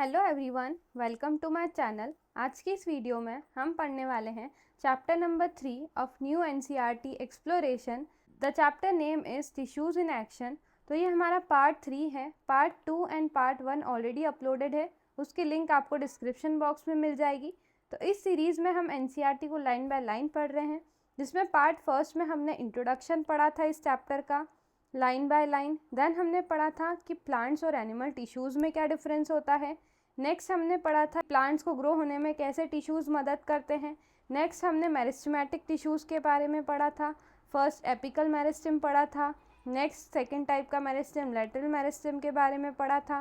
Hello everyone, welcome to my channel. आज की इस वीडियो में हम पढ़ने वाले हैं chapter number 3 of new NCERT exploration. The chapter name is tissues in action. तो ये हमारा पार्ट 3 है। Part 2 and part 1 already uploaded है, उसकी लिंक आपको डिस्क्रिप्शन बॉक्स में मिल जाएगी। तो इस सीरीज़ में हम एनसीईआरटी को लाइन बाय लाइन पढ़ रहे हैं, जिसमें पार्ट फर्स्ट में हमने इंट्रोडक्शन पढ़ा था इस चैप्टर का लाइन बाय लाइन। देन हमने पढ़ा था कि प्लांट्स और एनिमल टिश्यूज़ में क्या डिफरेंस होता है। नेक्स्ट हमने पढ़ा था प्लांट्स को ग्रो होने में कैसे टिश्यूज़ मदद करते हैं। नेक्स्ट हमने मेरिस्टेमेटिक टिश्यूज़ के बारे में पढ़ा था। फर्स्ट एपिकल मेरिस्टेम पढ़ा था। नेक्स्ट सेकेंड टाइप का मेरिस्टेम लैटरल मेरिस्टेम के बारे में पढ़ा था।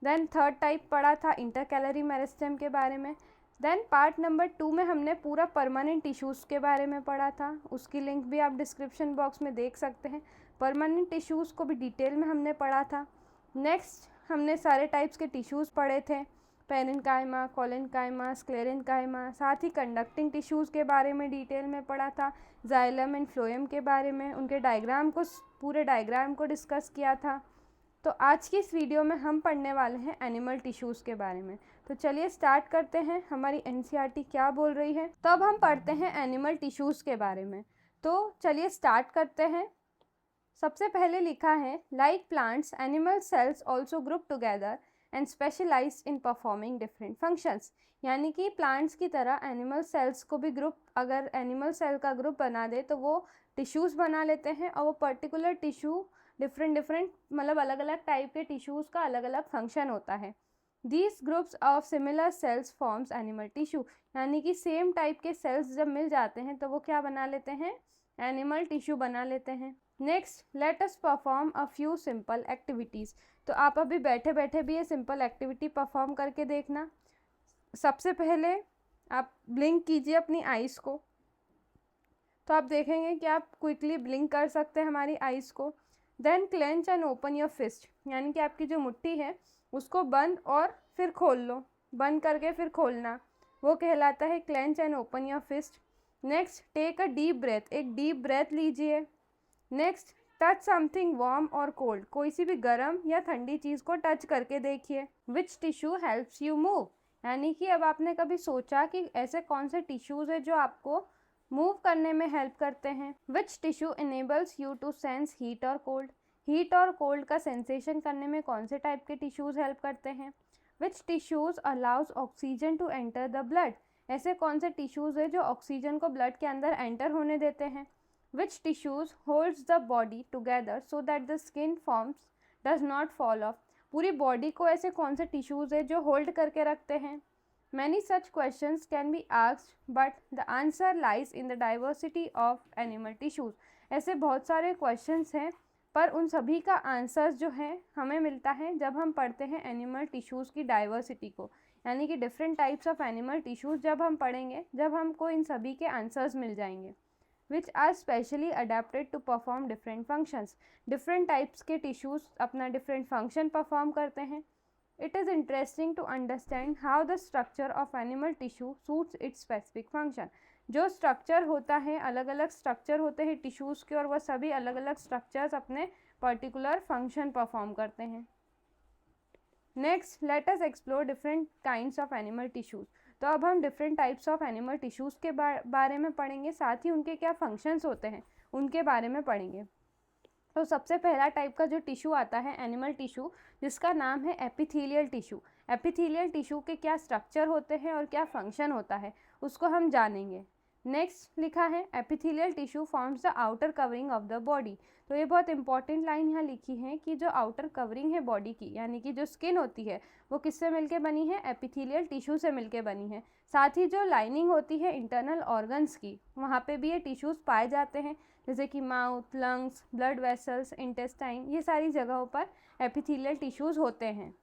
देन थर्ड टाइप पढ़ा था इंटरकैलरी मेरिस्टेम के बारे में। देन पार्ट नंबर 2 में हमने पूरा परमानेंट टिश्यूज़ के बारे में पढ़ा था, उसकी लिंक भी आप डिस्क्रिप्शन बॉक्स में देख सकते हैं। परमानेंट टिश्यूज़ को भी डिटेल में हमने पढ़ा था। नेक्स्ट हमने सारे टाइप्स के टिश्यूज़ पढ़े थे, पेरेन्काइमा, कोलेनकाइमा, स्क्लेरेन्काइमा। साथ ही कंडक्टिंग टिश्यूज़ के बारे में डिटेल में पढ़ा था, जाइलम एंड फ्लोएम के बारे में, उनके डायग्राम को, पूरे डायग्राम को डिस्कस किया था। तो आज की इस वीडियो में हम पढ़ने वाले हैं एनिमल टिश्यूज़ के बारे में। तो चलिए स्टार्ट करते हैं, हमारी एनसीईआरटी क्या बोल रही है। तो अब हम पढ़ते हैं एनिमल टिश्यूज़ के बारे में। तो चलिए स्टार्ट करते हैं। सबसे पहले लिखा है like plants animal cells also group together and specialise in performing different functions. यानी कि प्लांट्स की तरह एनिमल सेल्स को भी ग्रुप, अगर एनिमल सेल का ग्रुप बना दे तो वो टिश्यूज़ बना लेते हैं, और वो पर्टिकुलर टिश्यू डिफरेंट मतलब अलग अलग टाइप के टिश्यूज़ का अलग अलग फंक्शन होता है। These groups of similar sales forms animal tissue. यानी कि सेम टाइप के सेल्स जब मिल जाते हैं तो वो क्या बना लेते हैं, एनिमल टिश्यू बना लेते हैं। Next let us perform a few simple activities. तो आप अभी बैठे बैठे भी ये सिंपल एक्टिविटी परफॉर्म करके देखना। सबसे पहले आप ब्लिंक कीजिए अपनी आइज़ को। तो आप देखेंगे कि आप क्विकली ब्लिंक कर सकते हैं हमारी आइज़ को। Then clench and open your fist. यानी कि आपकी जो मुट्ठी है उसको बंद और फिर खोल लो, बंद करके फिर खोलना, वो कहलाता है clench and open your fist. Next take a deep breath. एक डीप ब्रेथ लीजिए। नेक्स्ट टच समथिंग वार्म और कोल्ड। कोई सी भी गर्म या ठंडी चीज़ को टच करके देखिए। विच टिश्यू हेल्प्स यू मूव। यानी कि अब आपने कभी सोचा कि ऐसे कौन से टिश्यूज़ है जो आपको मूव करने में हेल्प करते हैं। Which tissue enables you to sense heat और कोल्ड। हीट और कोल्ड का सेंसेशन करने में कौन से टाइप के टिश्यूज़ हेल्प करते हैं। Which tissues allows oxygen to enter the blood. ऐसे कौन से टिश्यूज़ है जो ऑक्सीजन को ब्लड के अंदर एंटर होने देते हैं। Which tissues holds the body together so that the skin forms does not fall off। पूरी बॉडी को ऐसे कौन से टिश्यूज़ है जो होल्ड करके रखते हैं। Many such questions can be asked but the answer lies in the diversity of animal tissues। ऐसे बहुत सारे क्वेश्चंस हैं, पर उन सभी का आंसर्स जो है हमें मिलता है जब हम पढ़ते हैं एनिमल टिश्यूज़ की डाइवर्सिटी को। यानी कि different types of animal tissues जब हम पढ़ेंगे, जब हमको इन सभी के आंसर्स मिल जाएंगे। which are specially adapted to perform different functions। different types के tissues अपना different function perform करते हैं। It is interesting to understand how the structure of animal tissue suits its specific function। जो structure होता है, अलग अलग structure होते हैं tissues के, और वह सभी अलग अलग structures अपने particular function perform करते हैं। Next let us explore different kinds of animal tissues। तो अब हम different types of animal tissues के बारे में पढ़ेंगे, साथ ही उनके क्या फंक्शंस होते हैं उनके बारे में पढ़ेंगे। तो सबसे पहला टाइप का जो टिश्यू आता है एनिमल टिश्यू, जिसका नाम है एपिथेलियल टिश्यू। एपिथेलियल टिश्यू के क्या स्ट्रक्चर होते हैं और क्या फंक्शन होता है उसको हम जानेंगे। नेक्स्ट लिखा है epithelial tissue forms the outer covering of the body. तो ये बहुत इंपॉर्टेंट लाइन यहाँ लिखी है कि जो आउटर कवरिंग है बॉडी की, यानी कि जो स्किन होती है वो किससे मिलके बनी है, एपिथेलियल टिश्यू से मिलके बनी है। साथ ही जो लाइनिंग होती है इंटरनल ऑर्गन्स की, वहाँ पे भी ये टिश्यूज़ पाए जाते हैं, जैसे कि mouth, lungs, blood vessels, intestine, ये सारी जगहों पर एपिथेलियल टिश्यूज़ होते हैं।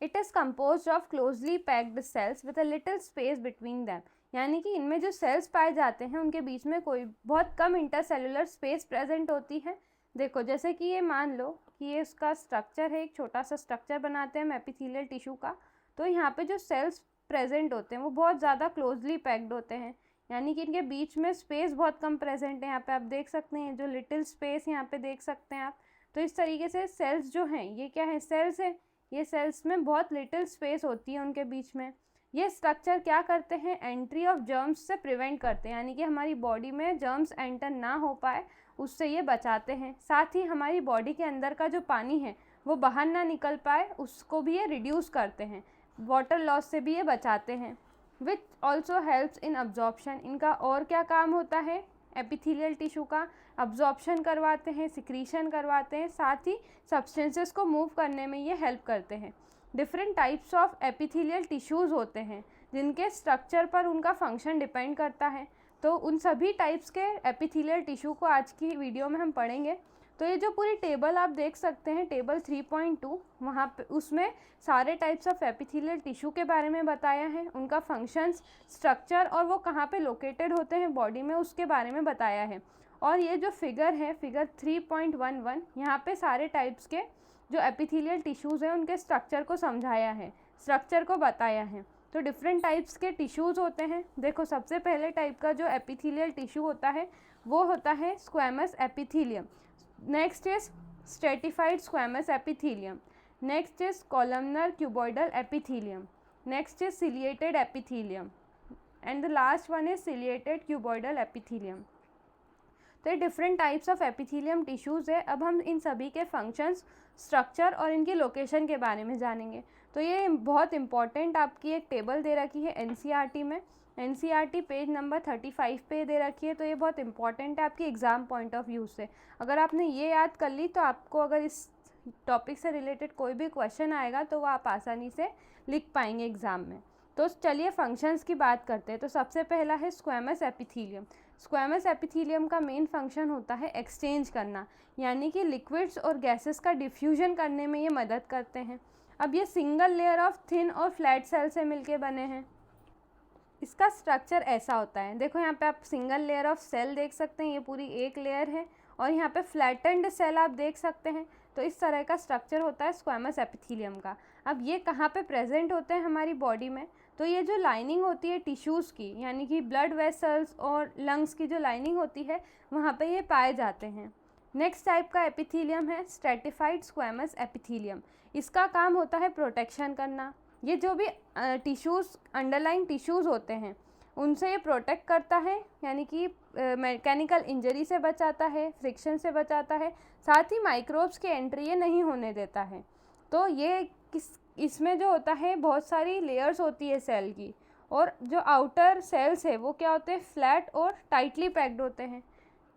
It is compose of closely packed cells with a little space between them. यानी कि इनमें जो सेल्स पाए जाते हैं उनके बीच में कोई बहुत कम इंटरसेलुलर स्पेस प्रेजेंट होती है। देखो जैसे कि ये मान लो कि ये इसका स्ट्रक्चर है, एक छोटा सा स्ट्रक्चर बनाते हैं हम एपिथेलियल टिश्यू का। तो यहाँ पे जो सेल्स प्रेजेंट होते हैं वो बहुत ज़्यादा क्लोजली पैक्ड होते हैं, यानी कि इनके बीच में स्पेस बहुत कम प्रेजेंट है। यहाँ पे आप देख सकते हैं जो लिटिल स्पेस यहाँ पे देख सकते हैं आप। तो इस तरीके से सेल्स जो हैं ये क्या है, सेल्स है, ये सेल्स में बहुत लिटिल स्पेस होती है उनके बीच में। ये स्ट्रक्चर क्या करते हैं, एंट्री ऑफ जर्म्स से प्रिवेंट करते हैं, यानी कि हमारी बॉडी में जर्म्स एंटर ना हो पाए उससे ये बचाते हैं। साथ ही हमारी बॉडी के अंदर का जो पानी है वो बाहर ना निकल पाए उसको भी ये रिड्यूस करते हैं, वाटर लॉस से भी ये बचाते हैं। Which also helps in absorption. इनका और क्या काम होता है, एपिथेलियल टिश्यू का अब्जॉर्प्शन करवाते हैं, सिक्रीशन करवाते हैं, साथ ही सब्सटेंसेस को मूव करने में ये हेल्प करते हैं। Different types of epithelial tissues होते हैं जिनके स्ट्रक्चर पर उनका फंक्शन डिपेंड करता है। तो उन सभी टाइप्स के एपिथेलियल टिश्यू को आज की वीडियो में हम पढ़ेंगे। तो ये जो पूरी टेबल आप देख सकते हैं, टेबल 3.2, वहाँ पे उसमें सारे टाइप्स ऑफ एपिथेलियल टिश्यू के बारे में बताया है, उनका फंक्शंस, स्ट्रक्चर और वो कहाँ पे लोकेटेड होते हैं बॉडी में उसके बारे में बताया है। और ये जो फिगर है, फिगर 3.11, यहाँ पे सारे टाइप्स के जो एपिथेलियल टिश्यूज़ हैं उनके स्ट्रक्चर को समझाया है, स्ट्रक्चर को बताया है। तो डिफरेंट टाइप्स के टिश्यूज़ होते हैं। देखो, सबसे पहले टाइप का जो एपिथेलियल टिश्यू होता है वो होता है squamous epithelium. Next is stratified squamous epithelium. Next is columnar cuboidal epithelium. Next is ciliated epithelium and the last one is ciliated cuboidal epithelium. तो ये different types of epithelium tissues है। अब हम इन सभी के फंक्शंस, स्ट्रक्चर और इनकी location के बारे में जानेंगे। तो ये बहुत इंपॉर्टेंट आपकी एक टेबल दे रखी है एनसीईआरटी में, एनसीईआरटी पेज नंबर 35 पे दे रखी है। तो ये बहुत इंपॉर्टेंट है आपकी एग्ज़ाम पॉइंट ऑफ व्यू से। अगर आपने ये याद कर ली तो आपको अगर इस टॉपिक से रिलेटेड कोई भी क्वेश्चन आएगा तो वो आप आसानी से लिख पाएंगे एग्ज़ाम में। तो चलिए फंक्शंस की बात करते हैं। तो सबसे पहला है स्क्वैमस एपिथेलियम। स्क्वैमस एपिथेलियम का मेन फंक्शन होता है एक्सचेंज करना, यानी कि लिक्विड्स और गैसेस का डिफ्यूजन करने में ये मदद करते हैं। अब ये सिंगल लेयर ऑफ थिन और फ्लैट सेल से मिलके बने हैं। इसका स्ट्रक्चर ऐसा होता है, देखो यहाँ पे आप सिंगल लेयर ऑफ सेल देख सकते हैं, ये पूरी एक लेयर है, और यहाँ पे फ्लैटेंड सेल आप देख सकते हैं। तो इस तरह का स्ट्रक्चर होता है स्क्वैमस एपिथेलियम का। अब ये कहाँ पे प्रेजेंट होते हैं हमारी बॉडी में, तो ये जो लाइनिंग होती है टिश्यूज़ की, यानी कि ब्लड वेसल्स और लंग्स की जो लाइनिंग होती है वहाँ पे ये पाए जाते हैं। नेक्स्ट टाइप का एपिथेलियम है स्ट्रेटिफाइड स्क्वैमस एपिथेलियम। इसका काम होता है प्रोटेक्शन करना। ये जो भी टिश्यूज़, अंडरलाइंग टिश्यूज़ होते हैं उनसे ये प्रोटेक्ट करता है, यानी कि मैकेनिकल इंजरी से बचाता है, फ्रिक्शन से बचाता है, साथ ही माइक्रोब्स की एंट्री ये नहीं होने देता है। तो ये इसमें जो होता है बहुत सारी लेयर्स होती है सेल की, और जो आउटर सेल्स है वो क्या होते हैं, फ्लैट और टाइटली पैक्ड होते हैं।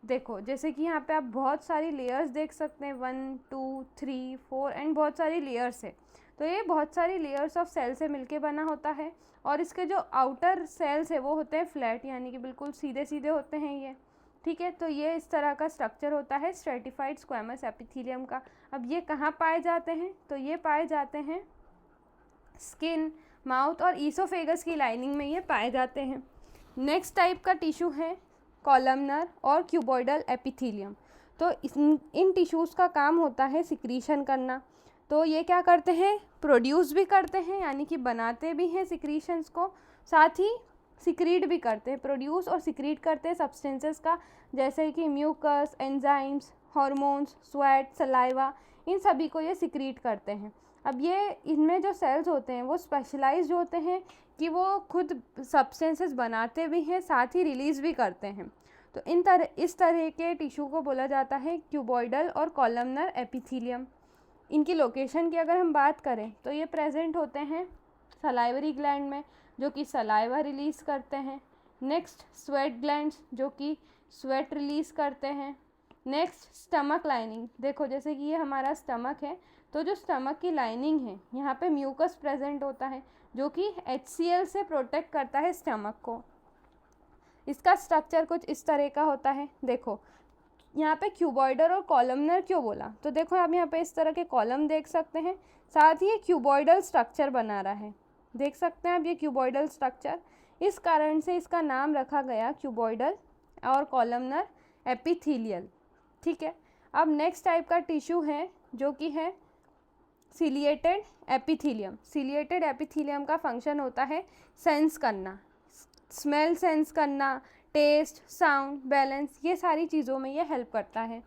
देखो जैसे कि यहाँ पे आप बहुत सारी लेयर्स देख सकते हैं, 1 2 3 4 एंड बहुत सारी लेयर्स है। तो ये बहुत सारी लेयर्स ऑफ सेल से मिलके बना होता है, और इसके जो आउटर सेल्स है वो होते हैं फ्लैट, यानी कि बिल्कुल सीधे सीधे होते हैं ये, ठीक है। तो ये इस तरह का स्ट्रक्चर होता है स्ट्रेटिफाइड स्क्वैमस एपिथेलियम का। अब ये कहाँ पाए जाते हैं, तो ये पाए जाते हैं स्किन, माउथ और ईसोफेगस की लाइनिंग में ये पाए जाते हैं। नेक्स्ट टाइप का टिश्यू है कॉलमनर और क्यूबॉइडल एपिथेलियम। तो इन टिश्यूज़ का काम होता है सिक्रीशन करना। तो ये क्या करते हैं, प्रोड्यूस भी करते हैं, यानी कि बनाते भी हैं सिक्रीशंस को, साथ ही सिक्रीट भी करते हैं, प्रोड्यूस और सिक्रीट करते हैं सब्सटेंसेस का, जैसे कि mucus, enzymes, hormones, sweat, saliva, इन सभी को ये सिक्रीट करते हैं। अब ये इनमें जो सेल्स होते हैं वो स्पेशलाइज्ड होते हैं कि वो खुद सब्सटेंसेस बनाते भी हैं, साथ ही रिलीज़ भी करते हैं। तो इस तरह के टिश्यू को बोला जाता है क्यूबॉइडल और कॉलमनर एपिथेलियम। इनकी लोकेशन की अगर हम बात करें तो ये प्रेजेंट होते हैं सलाइवरी ग्लैंड में, जो कि सलाइवा रिलीज़ करते हैं। नेक्स्ट स्वेट ग्लैंड्स, जो कि स्वेट रिलीज़ करते हैं। नेक्स्ट स्टमक लाइनिंग, देखो जैसे कि ये हमारा स्टमक है, तो जो स्टमक की लाइनिंग है यहाँ पे म्यूकस प्रेजेंट होता है, जो कि HCl से प्रोटेक्ट करता है स्टमक को। इसका स्ट्रक्चर कुछ इस तरह का होता है। देखो यहाँ पे क्यूबॉइडल और कॉलमनर क्यों बोला, तो देखो आप यहाँ पे इस तरह के कॉलम देख सकते हैं, साथ ही ये क्यूबॉइडल स्ट्रक्चर बना रहा है, देख सकते हैं आप ये क्यूबॉइडल स्ट्रक्चर। इस कारण से इसका नाम रखा गया क्यूबॉइडल और कॉलमनर एपिथेलियल, ठीक है। अब नेक्स्ट टाइप का टिश्यू है जो कि है सिलिएटेड एपिथेलियम। सिलिएटेड एपिथेलियम का फंक्शन होता है सेंस करना, स्मेल सेंस करना, टेस्ट, साउंड, बैलेंस, ये सारी चीज़ों में ये हेल्प करता है।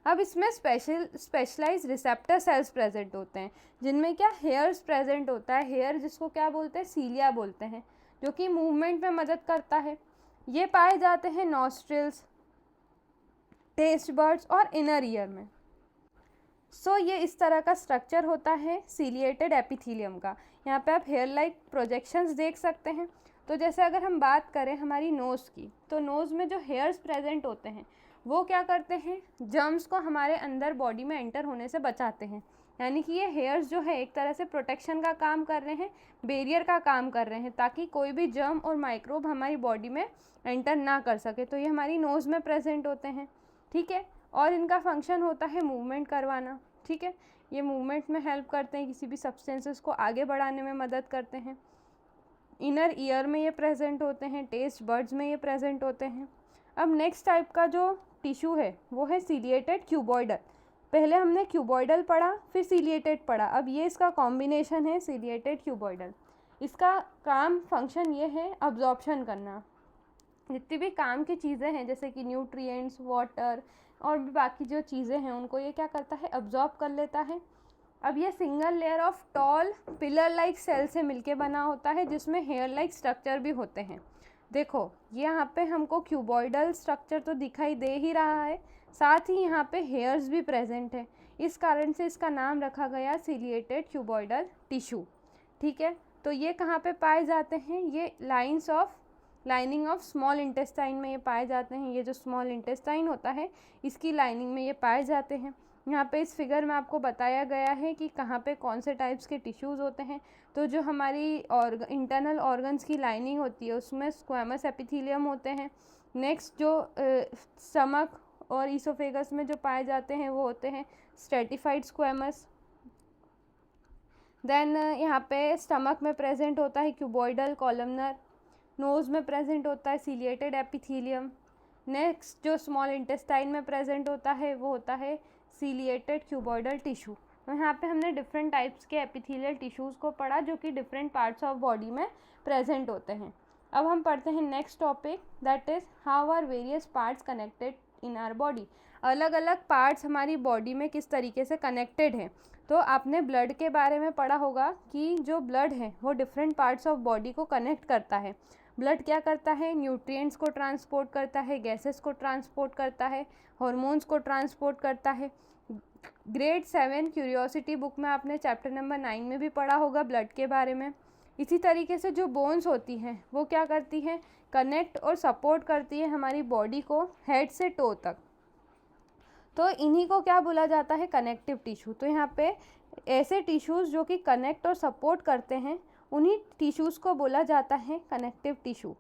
अब इसमें स्पेशलाइज रिसेप्टर सेल्स प्रेजेंट होते हैं, जिनमें क्या हेयर्स प्रेजेंट होता है। हेयर जिसको क्या बोलते हैं, सीलिया बोलते हैं, जो कि मूवमेंट में मदद करता है। ये पाए जाते हैं नॉस्ट्रिल्स, टेस्ट बर्ड्स और इनर ईयर में। ये इस तरह का स्ट्रक्चर होता है सीलिएटेड एपिथेलियम का। यहाँ पे आप हेयर लाइक प्रोजेक्शंस देख सकते हैं। तो जैसे अगर हम बात करें हमारी नोज़ की, तो नोज़ में जो हेयर्स प्रेजेंट होते हैं वो क्या करते हैं, जर्म्स को हमारे अंदर बॉडी में एंटर होने से बचाते हैं। यानी कि ये हेयर्स जो है एक तरह से प्रोटेक्शन का काम कर रहे हैं, बैरियर का काम कर रहे हैं, ताकि कोई भी जर्म और माइक्रोब हमारी बॉडी में एंटर ना कर सके। तो ये हमारी नोज़ में प्रेजेंट होते हैं, ठीक है। और इनका फंक्शन होता है मूवमेंट करवाना, ठीक है। ये मूवमेंट में हेल्प करते हैं, किसी भी सब्सटेंसेस को आगे बढ़ाने में मदद करते हैं। इनर ईयर में ये प्रेजेंट होते हैं, टेस्ट बर्ड्स में ये प्रेजेंट होते हैं। अब नेक्स्ट टाइप का जो टिश्यू है वो है सीलिएटेड क्यूबॉइडल। पहले हमने क्यूबॉइडल पढ़ा, फिर सीलिएटेड पढ़ा, अब ये इसका कॉम्बिनेशन है सीलिएटेड क्यूबॉइडल। इसका काम फंक्शन ये है अब्जॉर्प्शन करना। जितनी भी काम की चीज़ें हैं जैसे कि न्यूट्रिएंट्स, वाटर और भी बाकी जो चीज़ें हैं उनको ये क्या करता है, अब्जॉर्ब कर लेता है। अब ये single layer of tall pillar like cell से मिलके बना होता है, जिसमें हेयर लाइक स्ट्रक्चर भी होते हैं। देखो यहाँ पे हमको क्यूबॉइडल स्ट्रक्चर तो दिखाई दे ही रहा है, साथ ही यहाँ पे हेयर्स भी प्रेजेंट है। इस कारण से इसका नाम रखा गया सीलिएटेड क्यूबॉइडल टिश्यू, ठीक है। तो ये कहाँ पे पाए जाते हैं, ये लाइनिंग ऑफ स्मॉल इंटेस्टाइन में ये पाए जाते हैं। ये जो स्मॉल इंटेस्टाइन होता है इसकी लाइनिंग में ये पाए जाते हैं। यहाँ पे इस फिगर में आपको बताया गया है कि कहाँ पे कौन से टाइप्स के टिश्यूज़ होते हैं। तो जो हमारी इंटरनल ऑर्गन्स की लाइनिंग होती है उसमें स्क्वैमस एपिथेलियम होते हैं। नेक्स्ट जो स्टमक और ईसोफेगस में जो पाए जाते हैं वो होते हैं स्ट्रेटिफाइड स्क्वैमस। देन यहाँ पे स्टमक में प्रेजेंट होता है क्यूबॉइडल कॉलमनर। नोज़ में प्रेजेंट होता है सीलिएटेड एपिथेलियम। नेक्स्ट जो स्मॉल इंटेस्टाइन में प्रेजेंट होता है वो होता है सीलिएटेड क्यूबॉइडल टिश्यू। तो यहाँ पे हमने डिफरेंट टाइप्स के एपिथेलियल टिश्यूज़ को पढ़ा जो कि डिफरेंट पार्ट्स ऑफ बॉडी में प्रेजेंट होते हैं। अब हम पढ़ते हैं next topic, that is how are various parts connected in our body. अलग अलग पार्ट्स हमारी बॉडी में किस तरीके से कनेक्टेड हैं। तो आपने ब्लड के बारे में पढ़ा होगा कि जो ब्लड है वो डिफरेंट पार्ट्स ऑफ बॉडी को कनेक्ट करता है। ब्लड क्या करता है, न्यूट्रिएंट्स को ट्रांसपोर्ट करता है, गैसेस को ट्रांसपोर्ट करता है, हार्मोन्स को ट्रांसपोर्ट करता है। ग्रेड 7 क्यूरियोसिटी बुक में आपने चैप्टर नंबर 9 में भी पढ़ा होगा ब्लड के बारे में। इसी तरीके से जो बोन्स होती हैं वो क्या करती हैं, कनेक्ट और सपोर्ट करती है हमारी बॉडी को हेड से टो तक। तो इन्हीं को क्या बोला जाता है, कनेक्टिव टिश्यू। तो यहाँ पे ऐसे टिश्यूज़ जो कि कनेक्ट और सपोर्ट करते हैं उन्हीं टिश्यूज़ को बोला जाता है कनेक्टिव टिश्यू।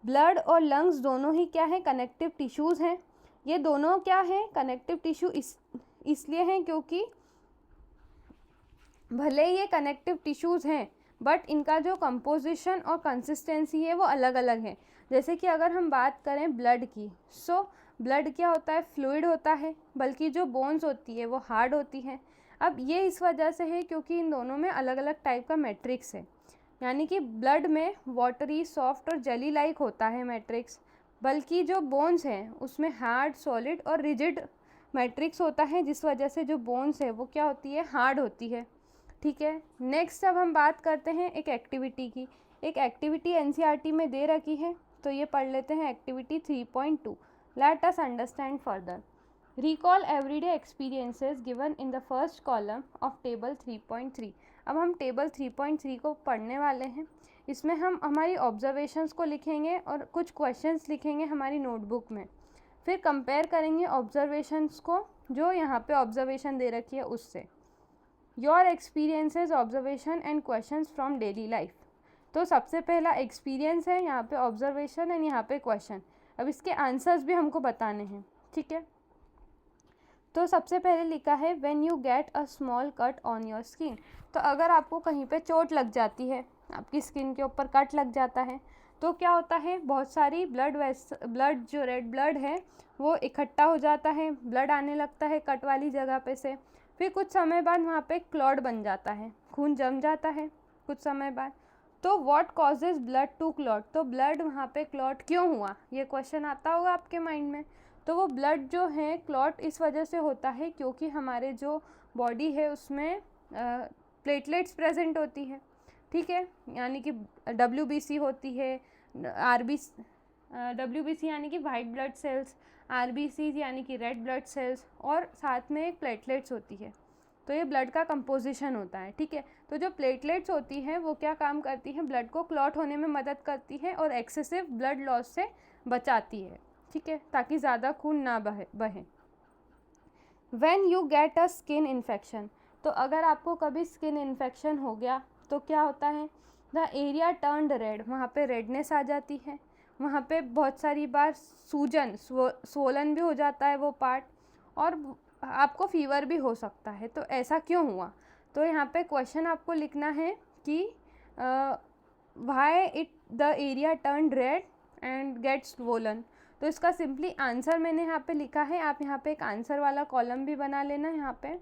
ब्लड और लंग्स दोनों ही क्या है, कनेक्टिव टिश्यूज़ हैं। ये दोनों क्या है, कनेक्टिव टिश्यू इसलिए हैं क्योंकि भले ही ये कनेक्टिव टिश्यूज़ हैं बट इनका जो कंपोजिशन और कंसिस्टेंसी है वो अलग अलग है। जैसे कि अगर हम बात करें ब्लड की, ब्लड क्या होता है, फ्लूइड होता है, बल्कि जो बोन्स होती है वो हार्ड होती है। अब ये इस वजह से है क्योंकि इन दोनों में अलग अलग टाइप का मैट्रिक्स है। यानी कि ब्लड में वाटरी, सॉफ्ट और जेली लाइक होता है मैट्रिक्स, बल्कि जो बोन्स हैं उसमें हार्ड, सॉलिड और रिजिड मैट्रिक्स होता है, जिस वजह से जो बोन्स है वो क्या होती है, हार्ड होती है, ठीक है। नेक्स्ट अब हम बात करते हैं एक एक्टिविटी की। एक एक्टिविटी एनसीईआरटी में दे रखी है, तो ये पढ़ लेते हैं activity 3.2। Let us understand further. Recall everyday experiences given in the first column of table 3.3। अब हम टेबल 3.3 को पढ़ने वाले हैं। इसमें हम हमारी ऑब्जर्वेशंस को लिखेंगे और कुछ क्वेश्चंस लिखेंगे हमारी नोटबुक में। फिर कंपेयर करेंगे ऑब्जर्वेशंस को जो यहाँ पे ऑब्जर्वेशन दे रखी है उससे। Your experiences, observation and questions from daily life. तो सबसे पहला एक्सपीरियंस है, यहाँ पे ऑब्जर्वेशन एंड यहाँ पे क्वेश्चन। अब इसके आंसर्स भी हमको बताने हैं, ठीक है। तो सबसे पहले लिखा है when you get a small cut on your skin. तो अगर आपको कहीं पे चोट लग जाती है, आपकी स्किन के ऊपर कट लग जाता है, तो क्या होता है, बहुत सारी ब्लड जो रेड ब्लड है वो इकट्ठा हो जाता है, ब्लड आने लगता है कट वाली जगह पे से। फिर कुछ समय बाद वहाँ पे क्लॉट बन जाता है, खून जम जाता है कुछ समय बाद। तो what causes blood to clot, तो ब्लड वहाँ पे क्लॉट क्यों हुआ, ये क्वेश्चन आता होगा आपके माइंड में। तो वो ब्लड जो है क्लॉट इस वजह से होता है क्योंकि हमारे जो बॉडी है उसमें प्लेटलेट्स प्रेजेंट होती है, ठीक है, यानी कि WBC होती है, WBC यानी कि वाइट ब्लड सेल्स, RBC यानी कि रेड ब्लड सेल्स, और साथ में एक प्लेटलेट्स होती है। तो ये ब्लड का कंपोजिशन होता है, ठीक है। तो जो प्लेटलेट्स होती हैं वो क्या काम करती हैं, ब्लड को क्लॉट होने में मदद करती है और एक्सेसिव ब्लड लॉस से बचाती है, ठीक है, ताकि ज़्यादा खून ना बहे। When you get a skin infection, तो अगर आपको कभी स्किन इन्फेक्शन हो गया तो क्या होता है, द एरिया टर्न्ड रेड, वहाँ पे रेडनेस आ जाती है, वहाँ पे बहुत सारी बार सूजन स्वोलन भी हो जाता है वो पार्ट, और आपको फीवर भी हो सकता है। तो ऐसा क्यों हुआ, तो यहाँ पे क्वेश्चन आपको लिखना है कि why it the area turned red and gets swollen. तो इसका सिंपली आंसर मैंने यहाँ पे लिखा है, आप यहाँ पे एक आंसर वाला कॉलम भी बना लेना यहाँ पे,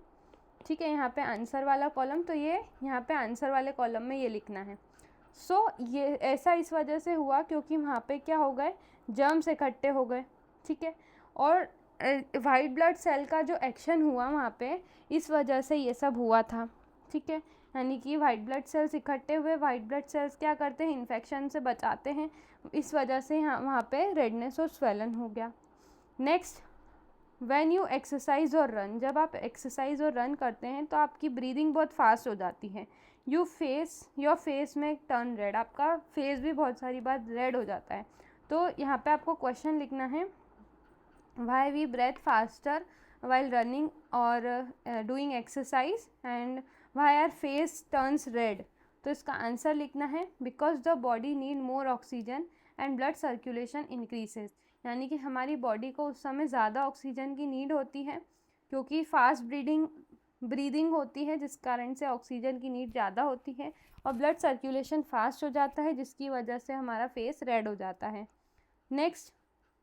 ठीक है, यहाँ पे आंसर वाला कॉलम, तो ये यहाँ पे आंसर वाले कॉलम में ये लिखना है। ये ऐसा इस वजह से हुआ क्योंकि वहाँ पे क्या हो गए, जर्म्स इकट्ठे हो गए, ठीक है, और वाइट ब्लड सेल का जो एक्शन हुआ वहाँ पे, इस वजह से ये सब हुआ था, ठीक है, यानी कि वाइट ब्लड सेल्स इकट्ठे हुए, वाइट ब्लड सेल्स क्या करते हैं, इन्फेक्शन से बचाते हैं, इस वजह से यहाँ वहाँ पे रेडनेस और स्वेलन हो गया। नेक्स्ट, व्हेन यू एक्सरसाइज और रन, जब आप एक्सरसाइज और रन करते हैं तो आपकी ब्रीदिंग बहुत फास्ट हो जाती है, योर फेस में टर्न रेड, आपका फेस भी बहुत सारी बार रेड हो जाता है। तो यहाँ पे आपको क्वेश्चन लिखना है, why we breathe faster while running और doing exercise and why our face turns red. तो इसका आंसर लिखना है, because the body need more oxygen and blood circulation increases, यानी कि हमारी बॉडी को उस समय ज़्यादा ऑक्सीजन की नीड होती है क्योंकि फास्ट ब्रीदिंग होती है, जिस कारण से ऑक्सीजन की नीड ज़्यादा होती है और ब्लड सर्कुलेशन फास्ट हो जाता है, जिसकी वजह से हमारा फेस रेड हो जाता है। Next,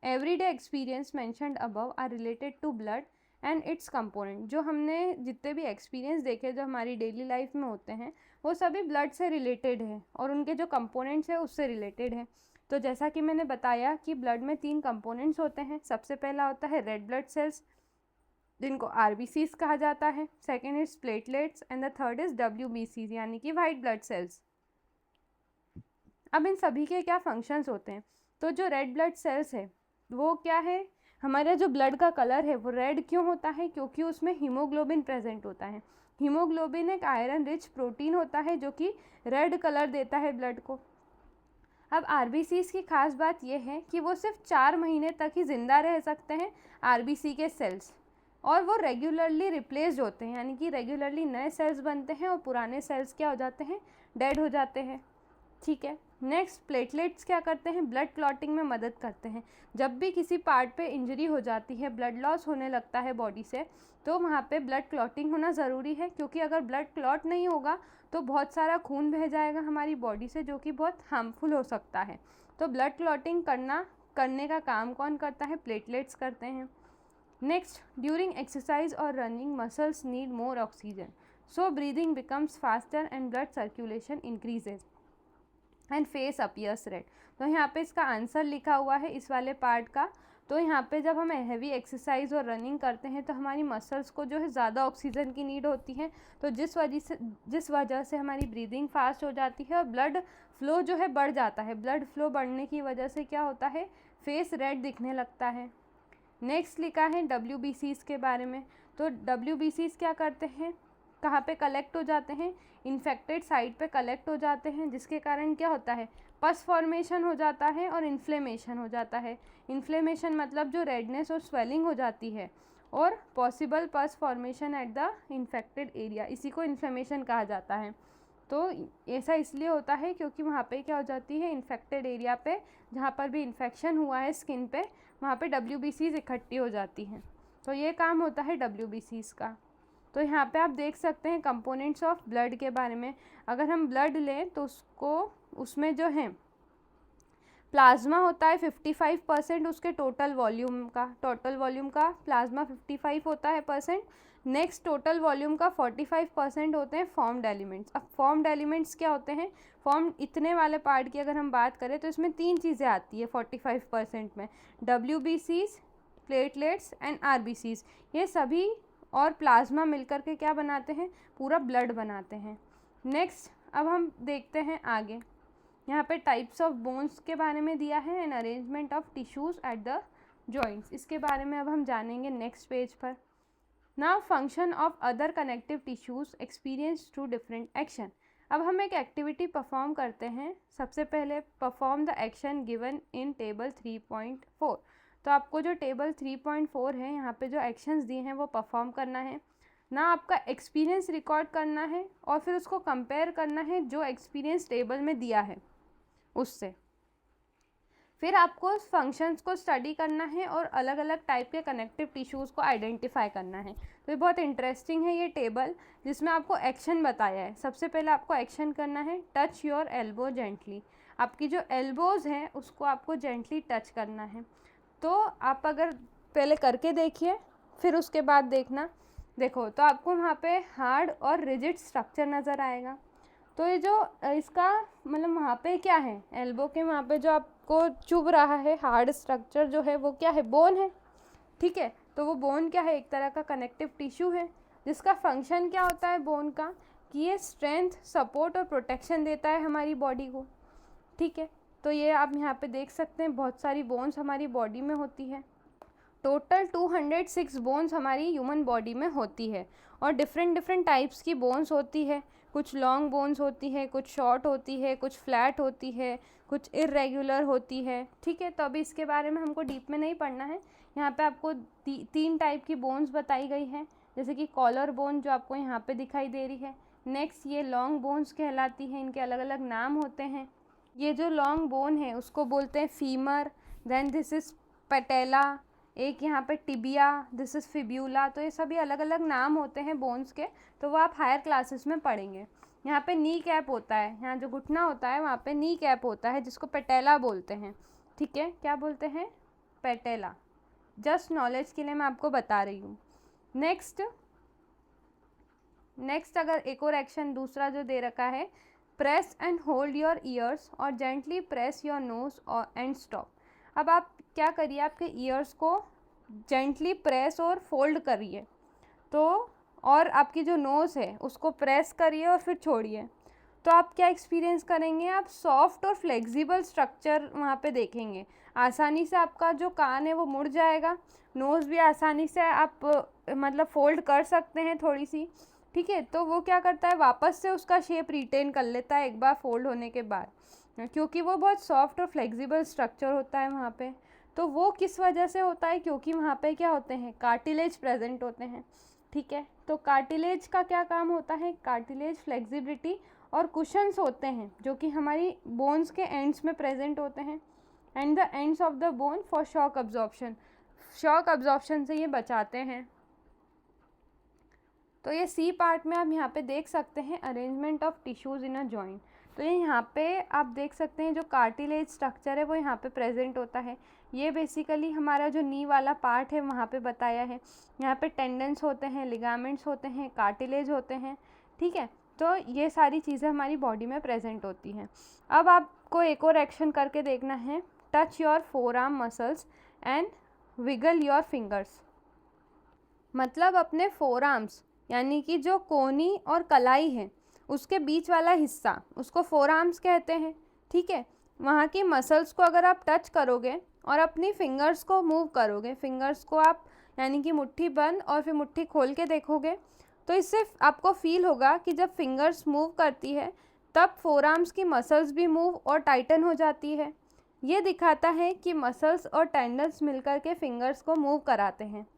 everyday experience mentioned above are related to blood and its component. जो हमने जितने भी एक्सपीरियंस देखे जो हमारी डेली लाइफ में होते हैं वो सभी ब्लड से रिलेटेड है और उनके जो कंपोनेंट्स हैं उससे रिलेटेड है। तो जैसा कि मैंने बताया कि ब्लड में 3 कंपोनेंट्स होते हैं। सबसे पहला होता है रेड ब्लड सेल्स, जिनको RBCs कहा जाता है, second is platelets and the third is WBCs यानी कि वाइट ब्लड सेल्स। अब इन सभी के क्या फंक्शंस होते हैं, तो जो रेड ब्लड सेल्स है वो क्या है, हमारा जो ब्लड का कलर है वो रेड क्यों होता है, क्योंकि उसमें हीमोग्लोबिन प्रेजेंट होता है। हीमोग्लोबिन एक आयरन रिच प्रोटीन होता है जो कि रेड कलर देता है ब्लड को। अब RBCs की खास बात यह है कि वो सिर्फ 4 महीने तक ही ज़िंदा रह सकते हैं RBC के सेल्स, और वो रेगुलरली रिप्लेस्ड होते हैं, यानी कि रेगुलरली नए सेल्स बनते हैं और पुराने सेल्स क्या हो जाते हैं, डेड हो जाते हैं, ठीक है। नेक्स्ट, प्लेटलेट्स क्या करते हैं, ब्लड क्लॉटिंग में मदद करते हैं। जब भी किसी पार्ट पे इंजरी हो जाती है, ब्लड लॉस होने लगता है बॉडी से, तो वहाँ पे ब्लड क्लॉटिंग होना ज़रूरी है, क्योंकि अगर ब्लड क्लॉट नहीं होगा तो बहुत सारा खून बह जाएगा हमारी बॉडी से, जो कि बहुत हार्मफुल हो सकता है। तो ब्लड क्लॉटिंग करने का काम कौन करता है, प्लेटलेट्स करते हैं। नेक्स्ट, ड्यूरिंग एक्सरसाइज और running muscles need more oxygen, so breathing becomes faster and blood circulation increases and face appears red. तो यहाँ पे इसका आंसर लिखा हुआ है इस वाले पार्ट का। तो यहाँ पे जब हम हैवी एक्सरसाइज और रनिंग करते हैं तो हमारी मसल्स को जो है ज़्यादा ऑक्सीजन की नीड होती है, तो जिस वजह से हमारी ब्रीदिंग फास्ट हो जाती है और ब्लड फ्लो जो है बढ़ जाता है। ब्लड फ्लो बढ़ने की वजह से क्या होता है, फेस रेड दिखने लगता है। नेक्स्ट लिखा है WBCs के बारे में। तो WBCs क्या करते हैं, कहाँ पे कलेक्ट हो जाते हैं, इन्फेक्टेड साइट पे कलेक्ट हो जाते हैं, जिसके कारण क्या होता है, पस फॉर्मेशन हो जाता है और इन्फ्लेमेशन हो जाता है। इन्फ्लेमेशन मतलब जो रेडनेस और स्वेलिंग हो जाती है, और possible pus formation at the infected area, इसी को इन्फ्लेमेशन कहा जाता है। तो ऐसा इसलिए होता है क्योंकि वहाँ पे क्या हो जाती है, इन्फेक्टेड एरिया पे जहाँ पर भी इन्फेक्शन हुआ है स्किन पे, वहाँ पे WBCs इकट्ठी हो जाती हैं। तो ये काम होता है WBCs का। तो यहाँ पे आप देख सकते हैं कंपोनेंट्स ऑफ ब्लड के बारे में। अगर हम ब्लड लें तो उसमें जो है प्लाज्मा होता है 55% उसके टोटल वॉल्यूम का प्लाज्मा 55 होता है %। नेक्स्ट, टोटल वॉल्यूम का 45% होते हैं फॉर्म्ड एलिमेंट्स। अब फॉर्म्ड एलिमेंट्स क्या होते हैं, फॉर्म इतने वाले पार्ट की अगर हम बात करें तो इसमें 3 चीज़ें आती है 45% में, WBCs, प्लेटलेट्स एंड आरबीसीज, ये सभी और प्लाज्मा मिलकर के क्या बनाते हैं, पूरा ब्लड बनाते हैं। नेक्स्ट अब हम देखते हैं आगे, यहाँ पे टाइप्स ऑफ बोन्स के बारे में दिया है and arrangement of tissues at the joints, इसके बारे में अब हम जानेंगे नेक्स्ट पेज पर। Now function of other connective tissues experience through different action. अब हम एक एक्टिविटी परफॉर्म करते हैं। सबसे पहले perform the action given in table 3.4। तो आपको जो टेबल 3.4 है यहाँ पे जो एक्शंस दिए हैं वो परफॉर्म करना है ना, आपका एक्सपीरियंस रिकॉर्ड करना है और फिर उसको कंपेयर करना है जो एक्सपीरियंस टेबल में दिया है उससे। फिर आपको फंक्शंस को स्टडी करना है और अलग अलग टाइप के कनेक्टिव टिश्यूज़ को आइडेंटिफाई करना है। तो ये बहुत इंटरेस्टिंग है ये टेबल, जिसमें आपको एक्शन बताया है। सबसे पहले आपको एक्शन करना है टच योर एल्बो जेंटली, आपकी जो एल्बोज़ हैं उसको आपको जेंटली टच करना है। तो आप अगर पहले करके देखिए फिर उसके बाद देखना, देखो तो आपको वहाँ पे हार्ड और रिजिड स्ट्रक्चर नज़र आएगा। तो ये जो इसका मतलब वहाँ पे क्या है, एल्बो के वहाँ पे जो आपको चुभ रहा है हार्ड स्ट्रक्चर जो है वो क्या है, बोन है, ठीक है। तो वो बोन क्या है, एक तरह का कनेक्टिव टिश्यू है जिसका फंक्शन क्या होता है बोन का, कि ये स्ट्रेंथ, सपोर्ट और प्रोटेक्शन देता है हमारी बॉडी को, ठीक है। तो ये आप यहाँ पे देख सकते हैं बहुत सारी बोन्स हमारी बॉडी में होती है। टोटल 206 बोन्स हमारी ह्यूमन बॉडी में होती है और डिफरेंट डिफरेंट टाइप्स की बोन्स होती है। कुछ लॉन्ग बोन्स होती है, कुछ शॉर्ट होती है, कुछ फ्लैट होती है, कुछ इर्रेगुलर होती है, ठीक है। तो अभी इसके बारे में हमको डीप में नहीं पढ़ना है। यहाँ पे आपको 3 टाइप की बोन्स बताई गई है, जैसे कि कॉलर बोन जो आपको यहाँ पे दिखाई दे रही है। नेक्स्ट ये लॉन्ग बोन्स कहलाती हैं, इनके अलग अलग नाम होते हैं। ये जो लॉन्ग बोन है उसको बोलते हैं femur, then this is patella, एक यहाँ पे टिबिया, दिस इज़ फिब्यूला। तो ये सभी अलग अलग नाम होते हैं बोन्स के, तो वो आप हायर क्लासेस में पढ़ेंगे। यहाँ पे नी कैप होता है, यहाँ जो घुटना होता है वहाँ पे नी कैप होता है जिसको पैटेला बोलते हैं, ठीक है। क्या बोलते हैं, पैटेला। जस्ट नॉलेज के लिए मैं आपको बता रही हूँ। नेक्स्ट अगर एक और एक्शन दूसरा जो दे रखा है, press and hold your ears और जेंटली प्रेस योर नोज और एंड स्टॉप। अब आप क्या करिए, आपके ईयर्स को जेंटली प्रेस और फोल्ड करिए, तो और आपकी जो नोज़ है उसको प्रेस करिए और फिर छोड़िए। तो आप क्या एक्सपीरियंस करेंगे, आप सॉफ्ट और फ्लेक्सिबल स्ट्रक्चर वहाँ पे देखेंगे। आसानी से आपका जो कान है वो मुड़ जाएगा, नोज़ भी आसानी से आप मतलब फोल्ड कर सकते हैं थोड़ी सी, ठीक है। तो वो क्या करता है, वापस से उसका शेप रिटेन कर लेता है एक बार फोल्ड होने के बाद, क्योंकि वो बहुत सॉफ्ट और फ्लेक्सिबल स्ट्रक्चर होता है वहाँ पे। तो वो किस वजह से होता है, क्योंकि वहाँ पे क्या होते हैं, कार्टिलेज प्रेजेंट होते हैं, ठीक है। तो कार्टिलेज का क्या काम होता है, कार्टिलेज फ्लेक्सिबिलिटी और कुशन्स होते हैं जो कि हमारी बोन्स के एंड्स में प्रेजेंट होते हैं, and the ends of the bone for shock absorption, shock absorption से ये बचाते हैं। तो ये सी पार्ट में आप यहाँ पे देख सकते हैं arrangement of tissues in a joint. तो ये यहाँ पे आप देख सकते हैं जो कार्टिलेज स्ट्रक्चर है वो यहाँ पे प्रेजेंट होता है। ये बेसिकली हमारा जो नी वाला पार्ट है वहाँ पे बताया है। यहाँ पे टेंडन्स होते हैं, लिगामेंट्स होते हैं, कार्टिलेज होते हैं, ठीक है। तो ये सारी चीज़ें हमारी बॉडी में प्रेजेंट होती हैं। अब आपको एक और एक्शन करके देखना है, touch your forearm muscles and wiggle your fingers. मतलब अपने फोर आर्म्स यानी कि जो कोहनी और कलाई है उसके बीच वाला हिस्सा, उसको फोर आर्म्स कहते हैं, ठीक है। वहाँ की मसल्स को अगर आप टच करोगे और अपनी फिंगर्स को मूव करोगे, फिंगर्स को आप यानी कि मुट्ठी बंद और फिर मुट्ठी खोल के देखोगे, तो इससे आपको फील होगा कि जब फिंगर्स मूव करती है तब फोर आर्म्स की मसल्स भी मूव और टाइटन हो जाती है। ये दिखाता है कि मसल्स और टेंडन्स मिलकर के फिंगर्स को मूव कराते हैं।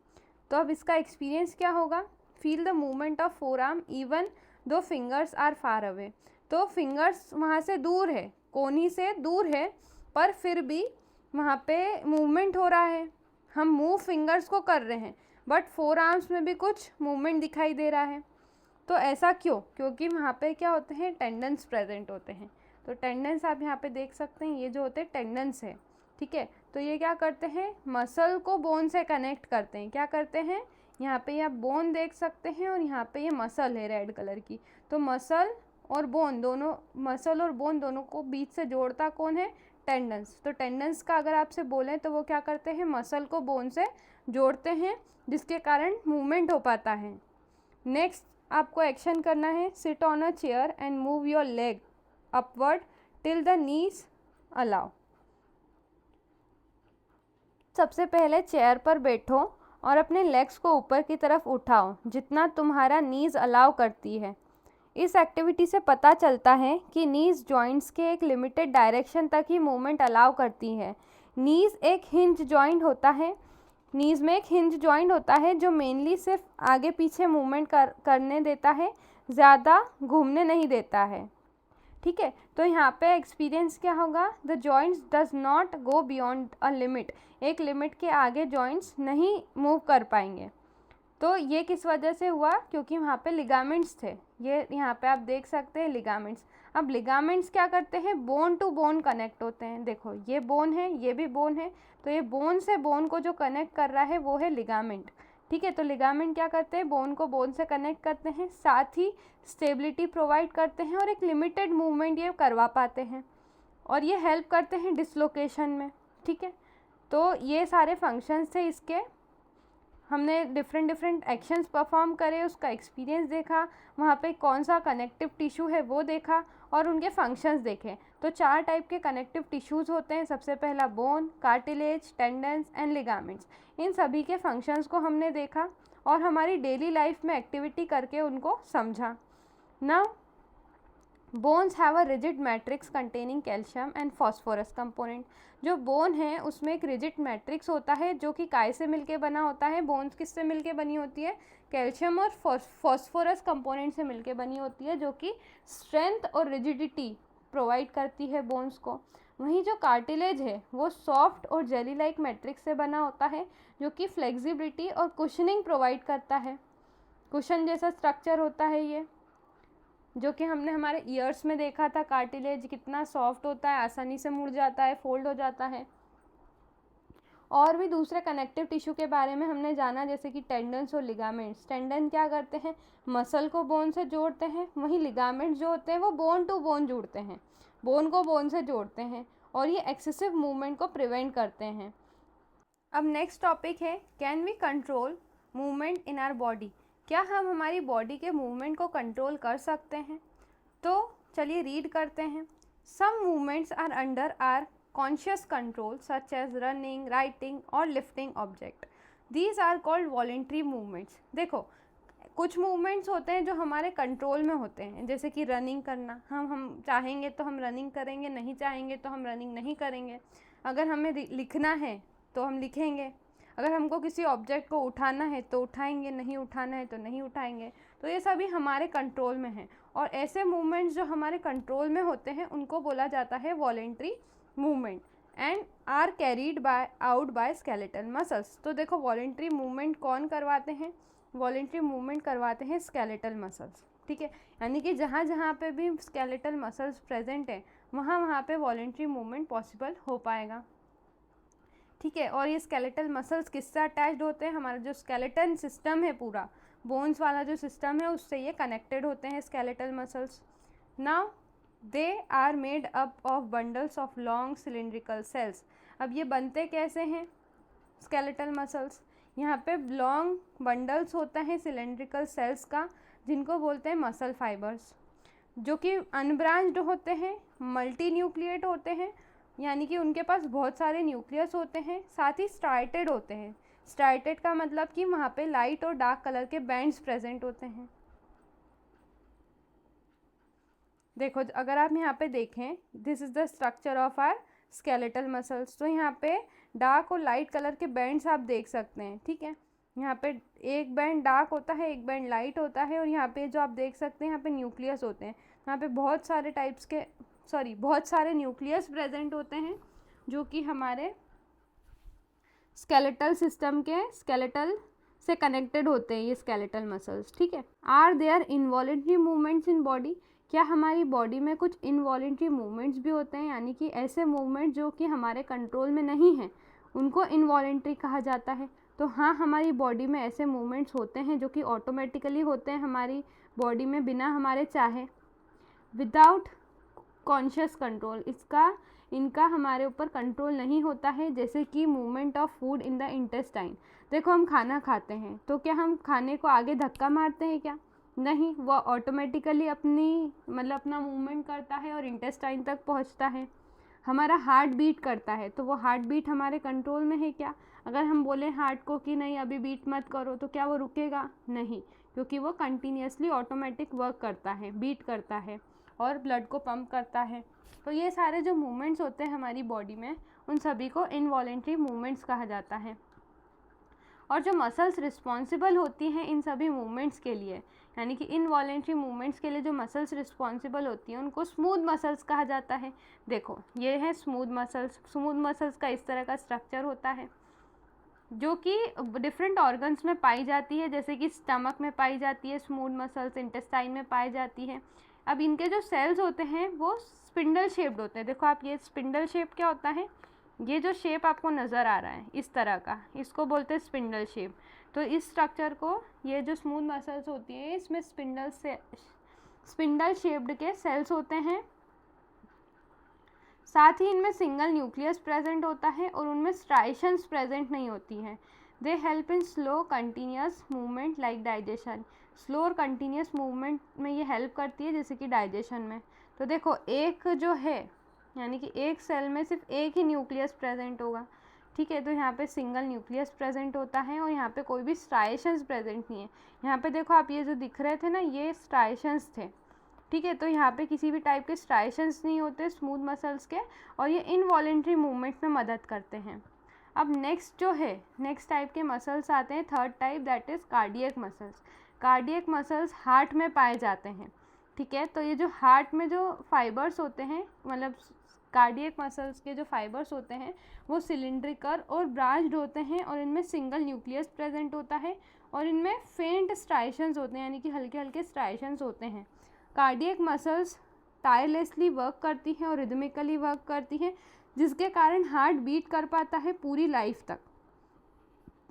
तो अब इसका एक्सपीरियंस क्या होगा, feel the movement of forearm even though fingers are far away. तो फिंगर्स वहाँ से दूर है, कोहनी से दूर है, पर फिर भी वहाँ पे मूवमेंट हो रहा है, हम मूव फिंगर्स को कर रहे हैं बट फोर आर्म्स में भी कुछ मूवमेंट दिखाई दे रहा है। तो ऐसा क्यों, क्योंकि वहाँ पे क्या होते हैं, टेंडन्स प्रेजेंट होते हैं। तो टेंडन्स आप यहाँ पे देख सकते हैं, ये जो होते हैं टेंडन्स है, ठीक है। तो ये क्या करते हैं, मसल को बोन से कनेक्ट करते हैं। क्या करते हैं, यहाँ पे आप बोन देख सकते हैं और यहाँ पे ये मसल है रेड कलर की। तो मसल और बोन दोनों, मसल और बोन दोनों को बीच से जोड़ता कौन है, टेंडन्स। तो टेंडन्स का अगर आपसे बोलें तो वो क्या करते हैं, मसल को बोन से जोड़ते हैं, जिसके कारण मूवमेंट हो पाता है। नेक्स्ट आपको एक्शन करना है, sit on a chair and move your leg upward till the knees allow. सबसे पहले चेयर पर बैठो और अपने लेग्स को ऊपर की तरफ उठाओ जितना तुम्हारा नीज अलाउ करती है। इस एक्टिविटी से पता चलता है कि नीज जॉइंट्स के एक लिमिटेड डायरेक्शन तक ही मूवमेंट अलाउ करती है। नीज एक हिंज जॉइंट होता है, नीज में एक हिंज जॉइंट होता है जो मेनली सिर्फ आगे पीछे मूवमेंट करने देता है, ज़्यादा घूमने नहीं देता है। ठीक है, तो यहाँ पे एक्सपीरियंस क्या होगा, the joints does not go beyond a limit, एक लिमिट के आगे जॉइंट्स नहीं मूव कर पाएंगे। तो ये किस वजह से हुआ, क्योंकि वहाँ पे लिगामेंट्स थे। ये यहाँ पे आप देख सकते हैं लिगामेंट्स। अब लिगामेंट्स क्या करते हैं, बोन टू बोन कनेक्ट होते हैं। देखो ये बोन है, ये भी बोन है, तो ये बोन से बोन को जो कनेक्ट कर रहा है वो है लिगामेंट। ठीक है, तो लिगामेंट क्या करते हैं, बोन को बोन से कनेक्ट करते हैं, साथ ही स्टेबिलिटी प्रोवाइड करते हैं और एक लिमिटेड मूवमेंट ये करवा पाते हैं, और ये हेल्प करते हैं डिसलोकेशन में। ठीक है, तो ये सारे फंक्शंस थे इसके। हमने डिफरेंट एक्शंस परफॉर्म करे, उसका एक्सपीरियंस देखा, वहाँ पे कौन सा कनेक्टिव टिश्यू है वो देखा और उनके फंक्शंस देखे। तो 4 टाइप के कनेक्टिव टिश्यूज़ होते हैं। सबसे पहला bone, cartilage, tendons and ligaments. इन सभी के फंक्शंस को हमने देखा और हमारी डेली लाइफ में एक्टिविटी करके उनको समझा। Now bones have a rigid matrix containing calcium and phosphorus component. जो बोन है उसमें एक रिजिड मैट्रिक्स होता है जो कि काय से मिलके बना होता है। बोन्स किससे मिलके बनी होती है, कैल्शियम और फॉस्फोरस कंपोनेंट से मिलके बनी होती है, जो कि स्ट्रेंथ और रिजिडिटी प्रोवाइड करती है बोन्स को। वहीं जो कार्टिलेज है वो सॉफ्ट और जेली लाइक मैट्रिक्स से बना होता है, जो कि फ्लेक्सिबिलिटी और कुशनिंग प्रोवाइड करता है। कुशन जैसा स्ट्रक्चर होता है ये, जो कि हमने हमारे ईयर्स में देखा था। कार्टिलेज कितना सॉफ्ट होता है, आसानी से मुड़ जाता है, फोल्ड हो जाता है। और भी दूसरे कनेक्टिव टिश्यू के बारे में हमने जाना, जैसे कि टेंडन्स और लिगामेंट्स। टेंडन क्या करते हैं, मसल को बोन से जोड़ते हैं, वहीं लिगामेंट्स जो होते हैं वो बोन टू बोन जुड़ते हैं, बोन को बोन से जोड़ते हैं, और ये एक्सेसिव मूवमेंट को प्रिवेंट करते हैं। अब नेक्स्ट टॉपिक है, can we control movement in our body. क्या हम हमारी बॉडी के मूवमेंट को कंट्रोल कर सकते हैं? तो चलिए रीड करते हैं। Some movements are under our conscious control such as running, writing और lifting object. These are called voluntary movements. देखो कुछ मूवमेंट्स होते हैं जो हमारे कंट्रोल में होते हैं, जैसे कि रनिंग करना। हम चाहेंगे तो हम रनिंग करेंगे, नहीं चाहेंगे तो हम रनिंग नहीं करेंगे। अगर हमें लिखना है तो हम लिखेंगे, अगर हमको किसी ऑब्जेक्ट को उठाना है तो उठाएंगे, नहीं उठाना है तो नहीं उठाएंगे। तो ये सभी हमारे कंट्रोल में है, और ऐसे मूवमेंट्स जो हमारे कंट्रोल में होते हैं उनको बोला जाता है voluntary movement and are carried out by skeletal muscles. तो देखो वॉलेंट्री मूवमेंट कौन करवाते हैं, वॉलेंट्री मूवमेंट करवाते हैं स्केलेटल मसल्स। ठीक है, यानी कि जहाँ जहाँ पे भी स्केलेटल मसल्स प्रेजेंट है वहाँ पे वॉलेंट्री मूवमेंट पॉसिबल हो पाएगा। ठीक है, और ये स्केलेटल मसल्स किससे अटैच्ड होते हैं, हमारा जो स्केलेटन सिस्टम है पूरा, बोन्स वाला जो सिस्टम है उससे ये कनेक्टेड होते हैं skeletal muscles. Now they are made up of bundles of long cylindrical cells. अब ये बनते कैसे हैं स्केलेटल मसल्स, यहाँ पे लॉन्ग बंडल्स होता है सिलिंड्रिकल सेल्स का, जिनको बोलते हैं मसल फाइबर्स, जो कि अनब्रांच्ड होते हैं, मल्टी न्यूक्लिएट होते हैं, यानी कि उनके पास बहुत सारे न्यूक्लियस होते हैं, साथ ही स्ट्राइटेड होते हैं। स्ट्राइटेड का मतलब कि वहाँ पे लाइट और डार्क कलर के बैंड्स प्रेजेंट होते हैं। देखो अगर आप यहाँ पे देखें, this is the structure of our skeletal muscles. तो यहाँ पे डार्क और लाइट कलर के बैंड्स आप देख सकते हैं। ठीक है, यहाँ पे एक बैंड डार्क होता है, एक बैंड लाइट होता है, और यहाँ पे जो आप देख सकते हैं यहाँ पे न्यूक्लियस होते हैं। यहाँ पे बहुत सारे न्यूक्लियस प्रेजेंट होते हैं, जो कि हमारे स्केलेटल सिस्टम के स्केलेटल से कनेक्टेड होते हैं ये स्केलेटल मसल्स। ठीक है, are there involuntary movements in body. क्या हमारी बॉडी में कुछ इनवॉलेंट्री मूवमेंट्स भी होते हैं, यानी कि ऐसे मूवमेंट जो कि हमारे कंट्रोल में नहीं हैं, उनको इनवॉलेंट्री कहा जाता है। तो हाँ, हमारी बॉडी में ऐसे मूवमेंट्स होते हैं जो कि ऑटोमेटिकली होते हैं हमारी बॉडी में बिना हमारे चाहे, विदाउट कॉन्शियस कंट्रोल। इनका हमारे ऊपर कंट्रोल नहीं होता है, जैसे कि movement of food in the intestine. देखो हम खाना खाते हैं तो क्या हम खाने को आगे धक्का मारते हैं क्या? नहीं, वो ऑटोमेटिकली अपना मूवमेंट करता है और इंटेस्टाइन तक पहुंचता है। हमारा हार्ट बीट करता है तो वो हार्ट बीट हमारे कंट्रोल में है क्या? अगर हम बोलें हार्ट को कि नहीं अभी बीट मत करो तो क्या वो रुकेगा? नहीं, क्योंकि वो कंटिन्यूसली ऑटोमेटिक वर्क करता है, बीट करता है और ब्लड को पंप करता है। तो ये सारे जो मूवमेंट्स होते हैं हमारी बॉडी में, उन सभी को इनवॉलेंट्री मूवमेंट्स कहा जाता है। और जो मसल्स रिस्पॉन्सिबल होती हैं इन सभी मूवमेंट्स के लिए, यानी कि इनवॉलेंट्री मूवमेंट्स के लिए जो मसल्स रिस्पॉन्सिबल होती हैं उनको स्मूथ मसल्स कहा जाता है। देखो ये है स्मूथ मसल्स। स्मूथ मसल्स का इस तरह का स्ट्रक्चर होता है जो कि डिफरेंट ऑर्गन्स में पाई जाती है, जैसे कि स्टमक में पाई जाती है स्मूथ मसल्स, इंटेस्टाइन में पाई जाती है। अब इनके जो सेल्स होते हैं वो स्पिंडल शेप्ड होते हैं। देखो आप, ये स्पिंडल शेप क्या होता है? ये जो शेप आपको नज़र आ रहा है इस तरह का, इसको बोलते हैं स्पिंडल शेप। तो इस स्ट्रक्चर को, ये जो स्मूथ मसल्स होती है इसमें स्पिंडल शेप्ड के सेल्स होते हैं। साथ ही इनमें सिंगल न्यूक्लियस प्रेजेंट होता है और उनमें स्ट्राइशंस प्रेजेंट नहीं होती हैं। They help in slow continuous movement like digestion. Slow और कंटिन्यूस मूवमेंट में ये हेल्प करती है, जैसे कि डाइजेशन में। तो देखो एक जो है, यानी कि एक सेल में सिर्फ एक ही न्यूक्लियस प्रेजेंट होगा, ठीक है, तो यहाँ पे सिंगल न्यूक्लियस प्रेजेंट होता है और यहाँ पे कोई भी स्ट्राइशंस प्रेजेंट नहीं है। यहाँ पे देखो आप, ये जो दिख रहे थे ना, ये स्ट्राइशंस थे, ठीक है, तो यहाँ पे किसी भी टाइप के स्ट्राइशंस नहीं होते स्मूथ मसल्स के, और ये इनवॉलेंट्री मूवमेंट में मदद करते हैं। अब नेक्स्ट जो है, नेक्स्ट टाइप के मसल्स आते हैं, third type, that is cardiac muscles. Cardiac muscles heart में पाए जाते हैं, ठीक है। तो ये जो हार्ट में जो फाइबर्स होते हैं, मतलब कार्डियक मसल्स के जो फाइबर्स होते हैं वो सिलिंड्रिकल और ब्रांच्ड होते हैं और इनमें सिंगल न्यूक्लियस प्रेजेंट होता है और इनमें फेंट स्ट्राइशंस होते हैं, यानी कि हल्के हल्के स्ट्राइशंस होते हैं। कार्डियक मसल्स टायरलेसली वर्क करती हैं और रिदमिकली वर्क करती हैं, जिसके कारण हार्ट बीट कर पाता है पूरी लाइफ तक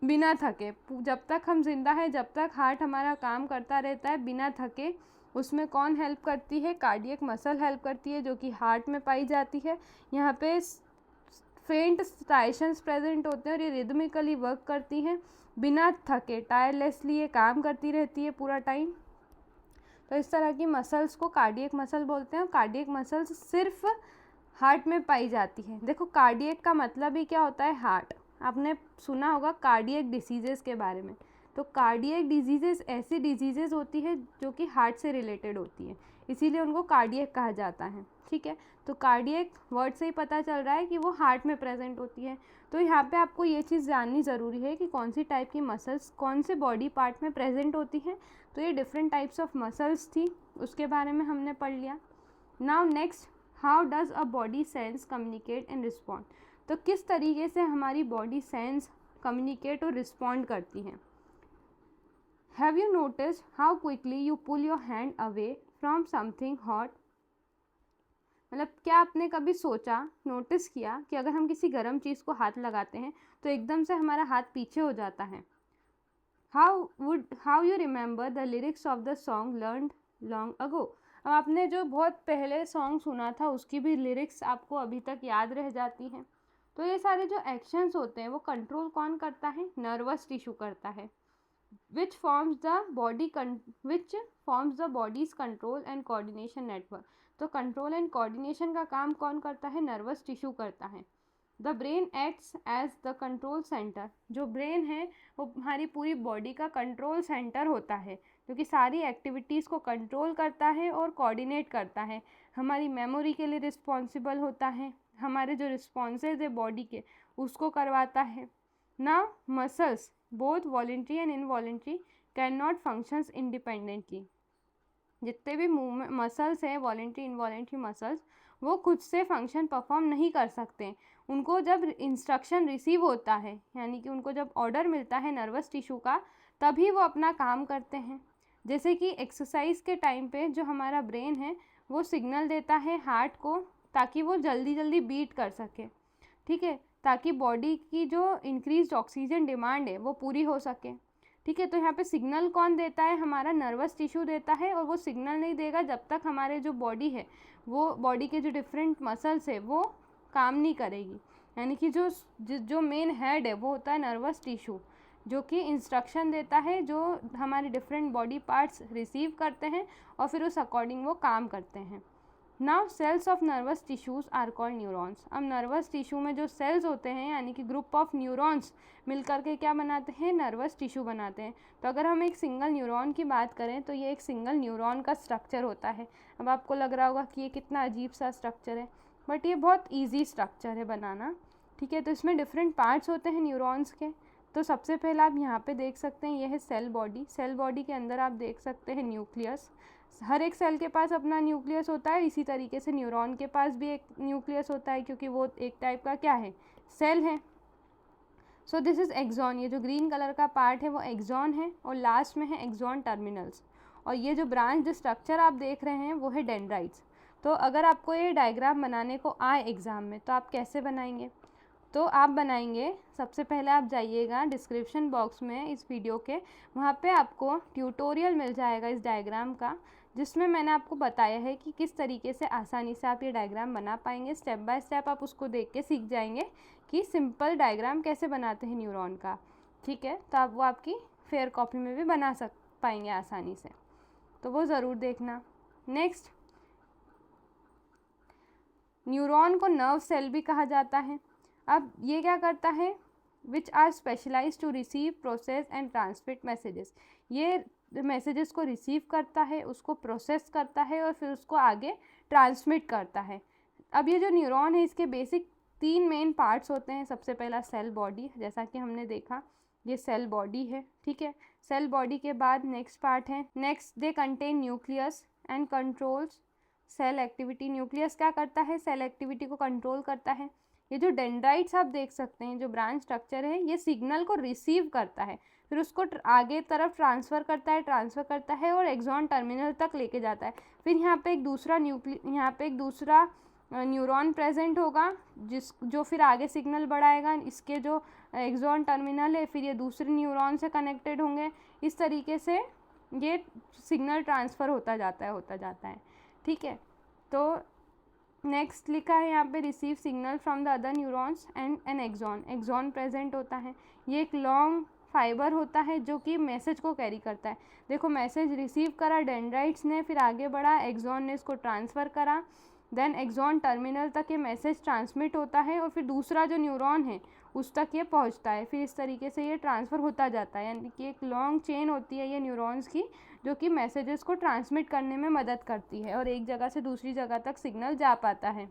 बिना थके। जब तक हम जिंदा है, जब तक हार्ट हमारा काम करता रहता है बिना थके, उसमें कौन हेल्प करती है? कार्डियक मसल हेल्प करती है, जो कि हार्ट में पाई जाती है। यहाँ पे फेंट स्ट्राइशंस प्रेजेंट होते हैं और ये रिदमिकली वर्क करती हैं बिना थके, टायरलेसली ये काम करती रहती है पूरा टाइम। तो इस तरह की मसल्स को कार्डियक मसल बोलते हैं और कार्डियक मसल्स सिर्फ हार्ट में पाई जाती है। देखो कार्डियक का मतलब ही क्या होता है? हार्ट। आपने सुना होगा कार्डियक डिसीजेस के बारे में। तो कार्डियक डिजीजेस ऐसी डिजीजेस होती है जो कि हार्ट से रिलेटेड होती है, इसीलिए उनको कार्डियक कहा जाता है, ठीक है। तो कार्डियक वर्ड से ही पता चल रहा है कि वो हार्ट में प्रेजेंट होती है। तो यहाँ पे आपको ये चीज़ जाननी ज़रूरी है कि कौन सी टाइप की मसल्स कौन से बॉडी पार्ट में प्रेजेंट होती हैं। तो ये डिफरेंट टाइप्स ऑफ मसल्स थी, उसके बारे में हमने पढ़ लिया। Now next, how does a body sense communicate and respond. तो किस तरीके से हमारी बॉडी सेंस कम्युनिकेट और रिस्पॉन्ड करती हैं। Have you notice how quickly you pull your hand away from something hot. मतलब क्या आपने कभी सोचा, नोटिस किया कि अगर हम किसी गर्म चीज़ को हाथ लगाते हैं तो एकदम से हमारा हाथ पीछे हो जाता है। How you remember the lyrics of the song learned long ago. अब आपने जो बहुत पहले सॉन्ग सुना था उसकी भी लिरिक्स आपको अभी तक याद रह जाती हैं। तो ये सारे जो एक्शंस होते हैं वो कंट्रोल कौन करता है? नर्वस टिश्यू करता है, which forms the body's control and coordination network। तो कंट्रोल एंड कोऑर्डिनेशन का काम कौन करता है? नर्वस टिश्यू करता है। The brain acts as the control centre. जो ब्रेन है वो हमारी पूरी बॉडी का कंट्रोल सेंटर होता है, जो कि सारी एक्टिविटीज़ को कंट्रोल करता है और कोऑर्डिनेट करता है। हमारी मेमोरी के लिए रिस्पॉन्सिबल होता है, हमारे जो रिस्पॉन्सेज है बॉडी के उसको करवाता है। Now muscles both voluntary and involuntary can not functions independently. जितने भी मसल्स हैं, वॉलेंट्री इनवॉलेंट्री मसल्स, वो खुद से फंक्शन परफॉर्म नहीं कर सकते। उनको जब इंस्ट्रक्शन रिसीव होता है, यानी कि उनको जब ऑर्डर मिलता है नर्वस टिश्यू का, तभी वो अपना काम करते हैं। जैसे कि एक्सरसाइज के टाइम पे जो हमारा ब्रेन है वो सिग्नल देता है हार्ट को ताकि वो जल्दी जल्दी बीट कर सके, ठीक है, ताकि बॉडी की जो इंक्रीज्ड ऑक्सीजन डिमांड है वो पूरी हो सके, ठीक है। तो यहाँ पे सिग्नल कौन देता है? हमारा नर्वस टिश्यू देता है, और वो सिग्नल नहीं देगा जब तक हमारे जो बॉडी है, वो बॉडी के जो डिफरेंट मसल्स है वो काम नहीं करेगी। यानी कि जो मेन हेड है वो होता है नर्वस टिश्यू, जो कि इंस्ट्रक्शन देता है, जो हमारे डिफरेंट बॉडी पार्ट्स रिसीव करते हैं और फिर उस अकॉर्डिंग वो काम करते हैं। Now cells of nervous tissues are called neurons. अब नर्वस टिश्यू में जो सेल्स होते हैं यानी कि ग्रुप ऑफ न्यूरॉन्स मिलकर के क्या बनाते हैं, नर्वस टिश्यू बनाते हैं। तो अगर हम एक सिंगल न्यूरॉन की बात करें तो ये एक सिंगल न्यूरॉन का स्ट्रक्चर होता है। अब आपको लग रहा होगा कि ये कितना अजीब सा स्ट्रक्चर है, बट ये बहुत ईजी स्ट्रक्चर है बनाना, ठीक है। तो इसमें डिफरेंट पार्ट्स होते हैं न्यूरॉन्स के। तो सबसे पहला आप यहाँ पे देख सकते हैं, ये है सेल बॉडी। सेल बॉडी के अंदर आप देख सकते हैं न्यूक्लियस। हर एक सेल के पास अपना न्यूक्लियस होता है, इसी तरीके से न्यूरॉन के पास भी एक न्यूक्लियस होता है, क्योंकि वो एक टाइप का क्या है, सेल है। So this is axon. ये जो ग्रीन कलर का पार्ट है वो एक्सॉन है, और लास्ट में है एक्सॉन टर्मिनल्स। और ये जो ब्रांच जो स्ट्रक्चर आप देख रहे हैं वो है डेंड्राइट्स। तो अगर आपको ये डायग्राम बनाने को आए एग्ज़ाम में तो आप कैसे बनाएंगे, तो आप बनाएंगे, सबसे पहले आप जाइएगा डिस्क्रिप्शन बॉक्स में इस वीडियो के, वहाँ पे आपको ट्यूटोरियल मिल जाएगा इस डायग्राम का, जिसमें मैंने आपको बताया है कि किस तरीके से आसानी से आप ये डायग्राम बना पाएंगे। स्टेप बाय स्टेप आप उसको देख के सीख जाएंगे कि सिंपल डायग्राम कैसे बनाते हैं न्यूरॉन का, ठीक है। तो आप वो आपकी फेयर कॉपी में भी बना पाएंगे आसानी से, तो वो ज़रूर देखना। नेक्स्ट, न्यूरॉन को नर्व सेल भी कहा जाता है। अब ये क्या करता है, which are specialise to receive, process and transmit messages. ये मैसेजेस को रिसीव करता है, उसको प्रोसेस करता है और फिर उसको आगे ट्रांसमिट करता है। अब ये जो न्यूरॉन है इसके बेसिक 3 मेन पार्ट्स होते हैं। सबसे पहला सेल बॉडी, जैसा कि हमने देखा ये सेल बॉडी है, ठीक है। सेल बॉडी के बाद नेक्स्ट पार्ट है, next they contain nucleus and controls cell activity. Nucleus क्या करता है, सेल एक्टिविटी को कंट्रोल करता है। ये जो डेंड्राइट्स आप देख सकते हैं, जो ब्रांच स्ट्रक्चर है, ये सिग्नल को रिसीव करता है, फिर उसको आगे तरफ ट्रांसफ़र करता है और एक्सॉन टर्मिनल तक लेके जाता है। फिर यहाँ पे एक दूसरा न्यूरॉन प्रेजेंट होगा जो फिर आगे सिग्नल बढ़ाएगा। इसके जो एक्सॉन टर्मिनल है फिर ये दूसरे न्यूरॉन से कनेक्टेड होंगे। इस तरीके से ये सिग्नल ट्रांसफ़र होता जाता है, ठीक है। तो नेक्स्ट लिखा है यहाँ पे, receive signal from the other neurons and an axon. Axon present होता है, ये एक लॉन्ग फाइबर होता है जो कि मैसेज को कैरी करता है। देखो, मैसेज रिसीव करा डेंड्राइट्स ने, फिर आगे बढ़ा, एक्सॉन ने इसको ट्रांसफ़र करा, देन एक्सॉन टर्मिनल तक ये मैसेज ट्रांसमिट होता है और फिर दूसरा जो न्यूरॉन है उस तक ये पहुंचता है। फिर इस तरीके से ये ट्रांसफ़र होता जाता है, यानी कि एक लॉन्ग चेन होती है ये न्यूरॉन्स की, जो कि मैसेजेस को ट्रांसमिट करने में मदद करती है और एक जगह से दूसरी जगह तक सिग्नल जा पाता है।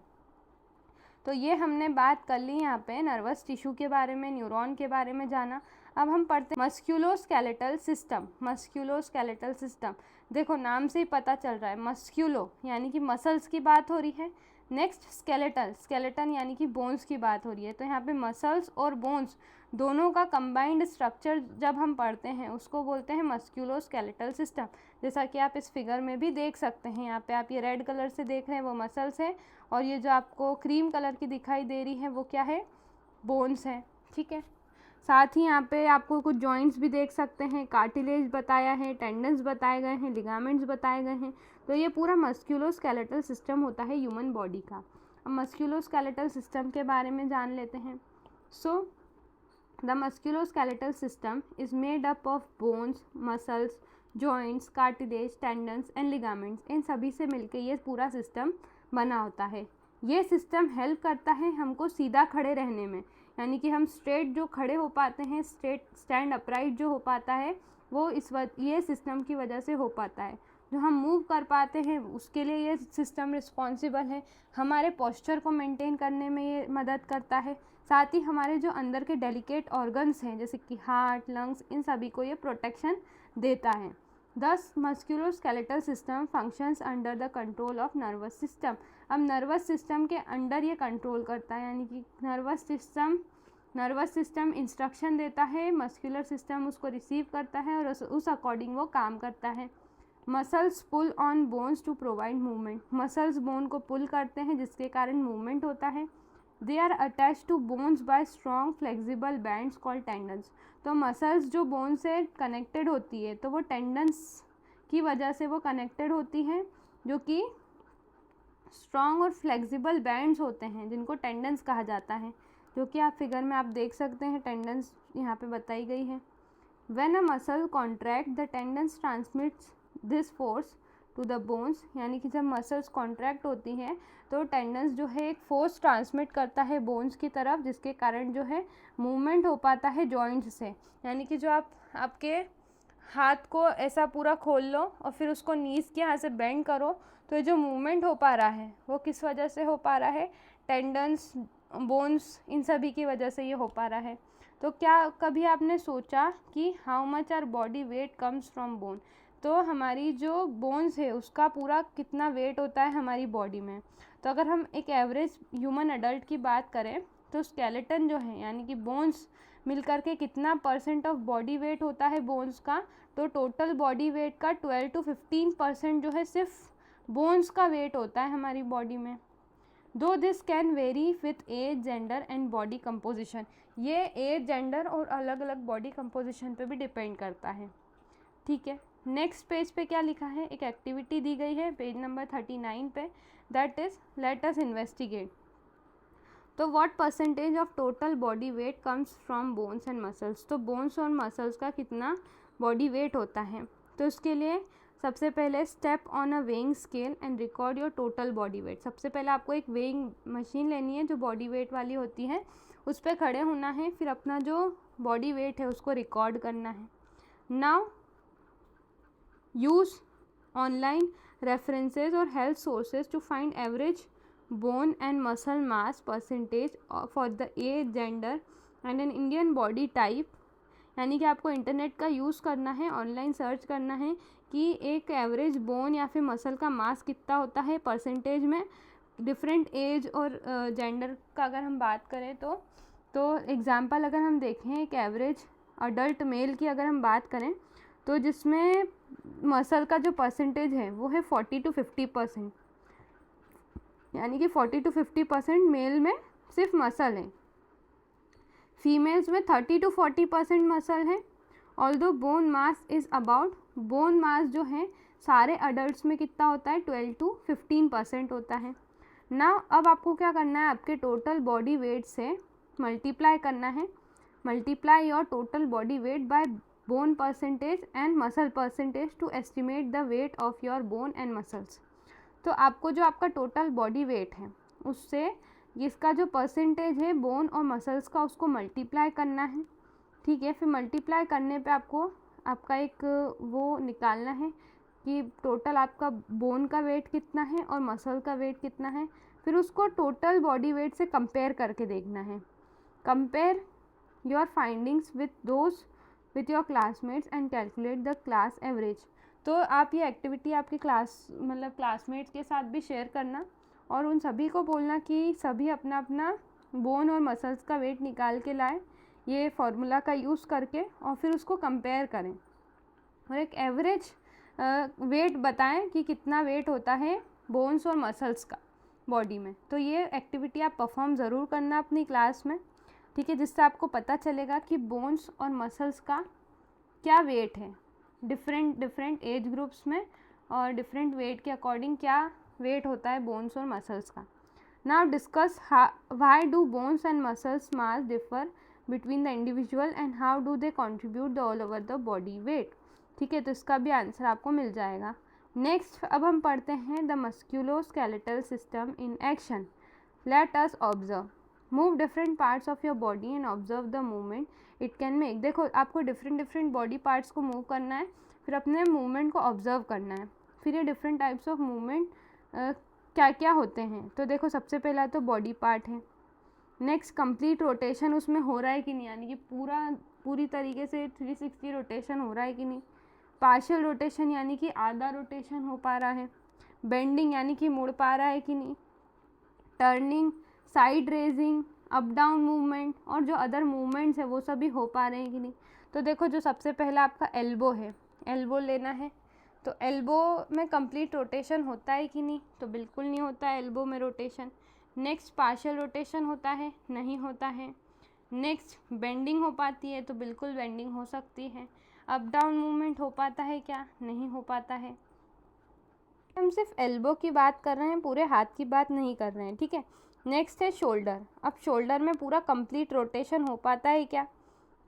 तो ये हमने बात कर ली यहाँ पे नर्वस टिश्यू के बारे में, न्यूरॉन के बारे में जाना। अब हम पढ़ते हैं मस्क्यूलोस्केलेटल सिस्टम। मस्क्यूलोस्केलेटल सिस्टम, देखो नाम से ही पता चल रहा है, मस्क्यूलो यानी कि मसल्स की बात हो रही है। नेक्स्ट स्केलेटल, स्केलेटन यानी कि बोन्स की बात हो रही है। तो यहाँ पे मसल्स और बोन्स दोनों का कंबाइंड स्ट्रक्चर जब हम पढ़ते हैं उसको बोलते हैं मस्क्यूलोस्केलेटल सिस्टम। जैसा कि आप इस फिगर में भी देख सकते हैं, यहाँ पे आप ये रेड कलर से देख रहे हैं वो मसल्स है, और ये जो आपको क्रीम कलर की दिखाई दे रही है वो क्या है, बोन्स है, ठीक है। साथ ही यहाँ पे आपको कुछ जॉइंट्स भी देख सकते हैं, कार्टिलेज बताया है, टेंडन्स बताए गए हैं, लिगामेंट्स बताए गए हैं। तो ये पूरा मस्क्यूलोस्केलेटल सिस्टम होता है ह्यूमन बॉडी का। अब मस्क्यूलोस्केलेटल सिस्टम के बारे में जान लेते हैं। So the musculoskeletal system is made up of bones, muscles, joints, cartilage, tendons and ligaments. इन सभी से मिलके ये पूरा सिस्टम बना होता है। ये सिस्टम हेल्प करता है हमको सीधा खड़े रहने में, यानी कि हम स्ट्रेट जो खड़े हो पाते हैं, स्टैंड अपराइट जो हो पाता है वो ये सिस्टम की वजह से हो पाता है। जो हम मूव कर पाते हैं उसके लिए ये सिस्टम रिस्पॉन्सिबल है। हमारे पोस्चर को मेंटेन करने में ये मदद करता है। साथ ही हमारे जो अंदर के डेलिकेट ऑर्गन्स हैं जैसे कि हार्ट, लंग्स, इन सभी को ये प्रोटेक्शन देता है। दस musculoskeletal system functions under the control of nervous system. अब नर्वस सिस्टम के अंडर ये कंट्रोल करता है, यानी कि नर्वस सिस्टम इंस्ट्रक्शन देता है, मस्कुलर सिस्टम उसको रिसीव करता है और उस अकॉर्डिंग वो काम करता है। Muscles pull on bones to provide movement. Muscles bone को पुल करते हैं जिसके कारण मूवमेंट होता है। They are attach to bones by strong flexible bands called tendons. तो मसल्स जो बोन से कनेक्टेड होती है तो वो टेंडन्स की वजह से वो कनेक्टेड होती है, जो कि स्ट्रॉन्ग और फ्लेक्सिबल बैंड्स होते हैं जिनको टेंडन्स कहा जाता है, जो कि आप फिगर में आप देख सकते हैं, टेंडन्स यहाँ पे बताई गई है। When a muscle contract the tendons transmits this force to the bones, यानी कि जब मसल्स कॉन्ट्रैक्ट होती हैं तो टेंडन्स जो है एक फोर्स ट्रांसमिट करता है बोन्स की तरफ, जिसके कारण जो है मूवमेंट हो पाता है जॉइंट से। यानी कि जो आप आपके हाथ को ऐसा पूरा खोल लो और फिर उसको नीज के यहाँ से बेंड करो, तो ये जो मूवमेंट हो पा रहा है वो किस वजह से हो पा रहा है? टेंडन्स, बोन्स, इन सभी की वजह से ये हो पा रहा है। तो क्या कभी आपने सोचा कि how much our body weight comes from bone? तो हमारी जो बोन्स है उसका पूरा कितना वेट होता है हमारी बॉडी में। तो अगर हम एक एवरेज ह्यूमन अडल्ट की बात करें तो स्केलेटन जो है यानी कि बोन्स मिल करके कितना % ऑफ बॉडी वेट होता है बोन्स का? तो टोटल बॉडी वेट का 12 to 15% जो है सिर्फ बोन्स का वेट होता है हमारी बॉडी में। Though this can vary with age, gender and body composition. ये एज, जेंडर और अलग अलग बॉडी कंपोजिशन पे भी डिपेंड करता है। ठीक है, नेक्स्ट पेज पे क्या लिखा है? एक एक्टिविटी दी गई है पेज नंबर 39 पे, that is let us investigate. तो what % of total body weight comes from bones and muscles? तो बोन्स और मसल्स का कितना बॉडी वेट होता है? तो इसके लिए सबसे पहले step on a weighing scale and record your total body wait. सबसे पहले आपको एक वेइंग मशीन लेनी है जो बॉडी वेट वाली होती है, उस पर खड़े होना है, फिर अपना जो बॉडी वेट है उसको रिकॉर्ड करना है। नाउ यूज़ ऑनलाइन रेफरेंसेस और health sources to find average bone and muscle mass percentage for the age, gender and an Indian body type. यानी कि आपको इंटरनेट का यूज़ करना है, ऑनलाइन सर्च करना है कि एक एवरेज बोन या फिर मसल का मास कितना होता है परसेंटेज में डिफरेंट एज और जेंडर का अगर हम बात करें तो एग्जांपल अगर हम देखें एक एवरेज अडल्ट मेल की अगर हम बात करें तो जिसमें मसल का जो परसेंटेज है वो है 40 to 50%, यानी कि 40 to 50% मेल में सिर्फ मसल है। फीमेल्स में 30 to 40% मसल है। Although bone mass is about, bone mass जो है सारे अडल्ट्स में कितना होता है? 12 to 15% होता है। ना अब आपको क्या करना है? आपके टोटल बॉडी वेट से मल्टीप्लाई करना है। Multiply your total body weight by bone percentage and muscle percentage to estimate the weight of your bone and muscles. तो आपको जो आपका टोटल बॉडी वेट है उससे इसका जो परसेंटेज है बोन और मसल्स का उसको मल्टीप्लाई करना है। ठीक है, फिर मल्टीप्लाई करने पे आपको आपका एक वो निकालना है कि टोटल आपका बोन का वेट कितना है और मसल का वेट कितना है। फिर उसको टोटल बॉडी वेट से कंपेयर करके देखना है। Compare your findings with your classmates and calculate the class average. तो आप ये एक्टिविटी आपके क्लासमेट्स के साथ भी शेयर करना और उन सभी को बोलना कि सभी अपना अपना बोन और मसल्स का वेट निकाल के लाए ये फार्मूला का यूज़ करके, और फिर उसको कंपेयर करें और एक एवरेज वेट बताएं कि कितना वेट होता है बोन्स और मसल्स का बॉडी में। तो ये एक्टिविटी आप परफॉर्म ज़रूर करना अपनी क्लास में। ठीक है, जिससे आपको पता चलेगा कि बोन्स और मसल्स का क्या वेट है डिफरेंट एज ग्रुप्स में, और डिफरेंट वेट के अकॉर्डिंग क्या वेट होता है बोन्स और मसल्स का। Now discuss why do bones and muscles mass differ between the individual and how do they contribute the all over the body weight. ठीक है, तो इसका भी आंसर आपको मिल जाएगा। नेक्स्ट अब हम पढ़ते हैं the musculoskeletal system in action. Let us observe, move different parts of your body and observe the movement it can make. देखो आपको डिफरेंट बॉडी पार्ट्स को मूव करना है, फिर अपने मूवमेंट को ऑब्जर्व करना है। फिर ये डिफरेंट टाइप्स ऑफ मूवमेंट क्या क्या होते हैं? तो देखो सबसे पहला तो बॉडी पार्ट है। नेक्स्ट कंप्लीट रोटेशन उसमें हो रहा है कि नहीं, यानी कि पूरी तरीके से 360 रोटेशन हो रहा है कि नहीं। पार्शियल रोटेशन यानी कि आधा रोटेशन हो पा रहा है। बेंडिंग यानी कि मुड़ पा रहा है कि नहीं। Turning, side raising, up down movement और जो अदर मूवमेंट्स है वो सभी हो पा रहे हैं कि नहीं। तो देखो जो सबसे पहला आपका एल्बो है, एल्बो लेना है। तो एल्बो में कंप्लीट रोटेशन होता है कि नहीं? तो बिल्कुल नहीं होता है एल्बो में रोटेशन। नेक्स्ट पार्शियल रोटेशन होता है? नहीं होता है। नेक्स्ट बेंडिंग हो पाती है? तो बिल्कुल बेंडिंग हो सकती है। अप डाउन मूवमेंट हो पाता है क्या? नहीं हो पाता है। हम सिर्फ एल्बो की बात कर रहे हैं, पूरे हाथ की बात नहीं कर रहे हैं। ठीक है, नेक्स्ट है शोल्डर। अब शोल्डर में पूरा कंप्लीट रोटेशन हो पाता है क्या?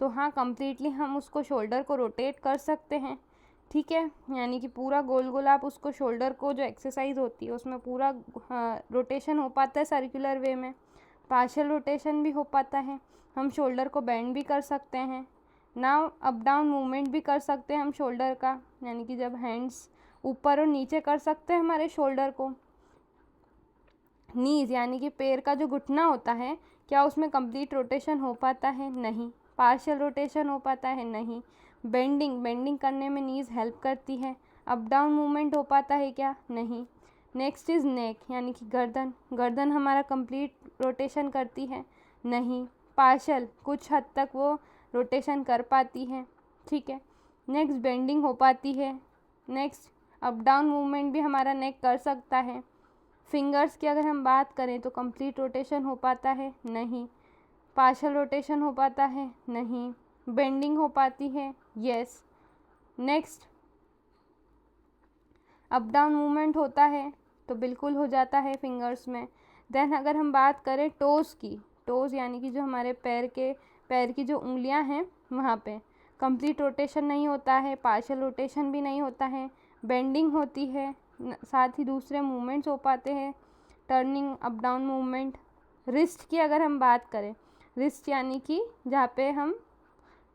तो हाँ कंप्लीटली हम उसको शोल्डर को रोटेट कर सकते हैं, ठीक है, यानी कि पूरा गोल गोल आप उसको शोल्डर को जो एक्सरसाइज होती है उसमें पूरा रोटेशन हो पाता है सर्कुलर वे में, पार्शियल रोटेशन भी हो पाता है। हम शोल्डर को बेंड भी कर सकते हैं। नाउ अप डाउन मूवमेंट भी कर सकते हैं हम शोल्डर का, यानी कि जब हैंड्स ऊपर और नीचे कर सकते हैं हमारे शोल्डर को। नीज़ यानी कि पैर का जो घुटना होता है, क्या उसमें कंप्लीट रोटेशन हो पाता है? नहीं। पार्शियल रोटेशन हो पाता है? नहीं। बेंडिंग करने में नीज़ हेल्प करती है। अप डाउन मूवमेंट हो पाता है क्या? नहीं। नेक्स्ट इज़ नेक यानी कि गर्दन हमारा कंप्लीट रोटेशन करती है? नहीं। पार्शियल कुछ हद तक वो रोटेशन कर पाती है, ठीक है। नेक्स्ट बेंडिंग हो पाती है। नेक्स्ट अप डाउन मूवमेंट भी हमारा नेक कर सकता है। फिंगर्स की अगर हम बात करें तो कंप्लीट रोटेशन हो पाता है? नहीं। पार्शियल रोटेशन हो पाता है? नहीं। बेंडिंग हो पाती है? Yes. Next up down movement होता है तो बिल्कुल हो जाता है फिंगर्स में। देन अगर हम बात करें टोज़ की, टोज़ यानी कि जो हमारे पैर की जो उंगलियां हैं वहाँ पे कंप्लीट रोटेशन नहीं होता है, पार्शियल रोटेशन भी नहीं होता है, बेंडिंग होती है, साथ ही दूसरे मूवमेंट्स हो पाते हैं, turning up down movement. Wrist की अगर हम बात करें, रिस्ट यानी कि जहाँ पे हम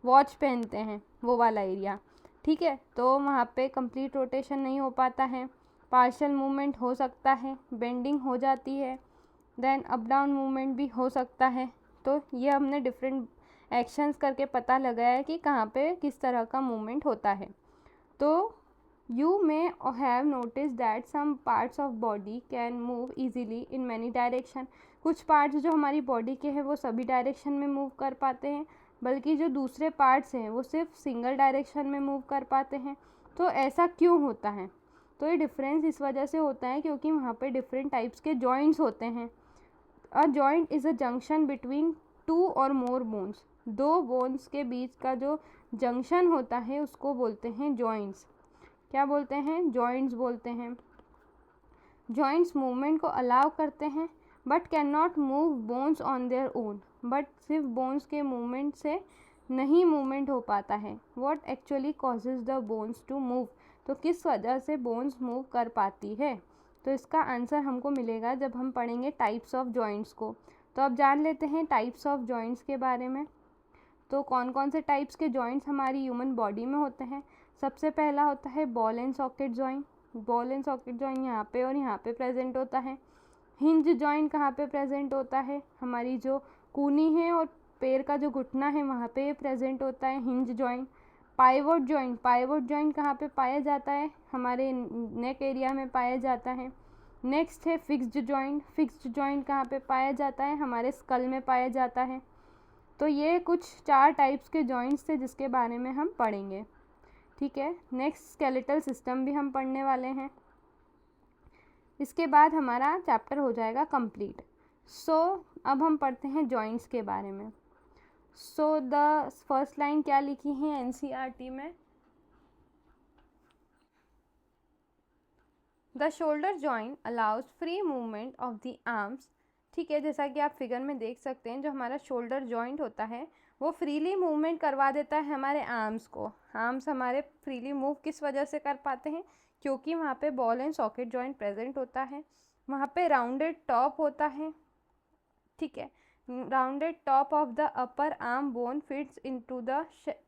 वॉच पहनते हैं वो वाला एरिया, ठीक है, तो वहाँ पे कंप्लीट रोटेशन नहीं हो पाता है, पार्शियल मूवमेंट हो सकता है, बेंडिंग हो जाती है, देन अप डाउन मूवमेंट भी हो सकता है। तो ये हमने डिफरेंट एक्शंस करके पता लगाया कि कहाँ पे किस तरह का मूवमेंट होता है। तो you may have notice that some parts of body can move easily in many direction. कुछ पार्ट्स जो हमारी बॉडी के हैं वो सभी डायरेक्शन में मूव कर पाते हैं, बल्कि जो दूसरे पार्ट्स हैं वो सिर्फ सिंगल डायरेक्शन में मूव कर पाते हैं। तो ऐसा क्यों होता है? तो ये डिफरेंस इस वजह से होता है क्योंकि वहाँ पे डिफरेंट टाइप्स के जॉइंट्स होते हैं। A joint is a junction between two और मोर बोन्स। दो बोन्स के बीच का जो जंक्शन होता है उसको बोलते हैं जॉइंट्स। क्या बोलते हैं? जॉइंट्स बोलते हैं। जॉइंट्स मूवमेंट को अलाउ करते हैं but can not move bones on their own. But सिर्फ बोन्स के मूवमेंट से नहीं मूवमेंट हो पाता है। What actually causes the bones to move. तो किस वजह से बोन्स मूव कर पाती है? तो इसका आंसर हमको मिलेगा जब हम पढ़ेंगे टाइप्स ऑफ जॉइंट्स को। तो अब जान लेते हैं टाइप्स ऑफ जॉइंट्स के बारे में। तो कौन कौन से टाइप्स के जॉइंट्स हमारी ह्यूमन बॉडी में होते हैं? सबसे पहला होता है ball and socket joint. Ball and socket joint यहाँ पे और यहाँ पे प्रेजेंट होता है। हिंज जॉइंट कहाँ पे प्रेजेंट होता है? हमारी जो कूनी है और पैर का जो घुटना है वहाँ पे प्रेजेंट होता है हिंज जॉइंट। पाइवोट जॉइंट कहाँ पे पाया जाता है? हमारे नेक एरिया में पाया जाता है। नेक्स्ट है फिक्स्ड जॉइंट कहाँ पे पाया जाता है? हमारे स्कल में पाया जाता है। तो ये कुछ 4 टाइप्स के जॉइंट्स थे जिसके बारे में हम पढ़ेंगे, ठीक है। नेक्स्ट स्केलेटल सिस्टम भी हम पढ़ने वाले हैं। इसके बाद हमारा चैप्टर हो जाएगा कंप्लीट। सो अब हम पढ़ते हैं जॉइंट्स के बारे में। सो द फर्स्ट लाइन क्या लिखी है एनसीईआरटी में? The shoulder joint allows free movement of the arms. ठीक है, जैसा कि आप फिगर में देख सकते हैं, जो हमारा शोल्डर जॉइंट होता है वो फ्रीली मूवमेंट करवा देता है हमारे आर्म्स को। आर्म्स हमारे फ्रीली मूव किस वजह से कर पाते हैं? क्योंकि वहाँ पे ball and socket joint present होता है, वहाँ पे राउंडेड टॉप होता है, ठीक है। Rounded top of the upper arm bone fits into the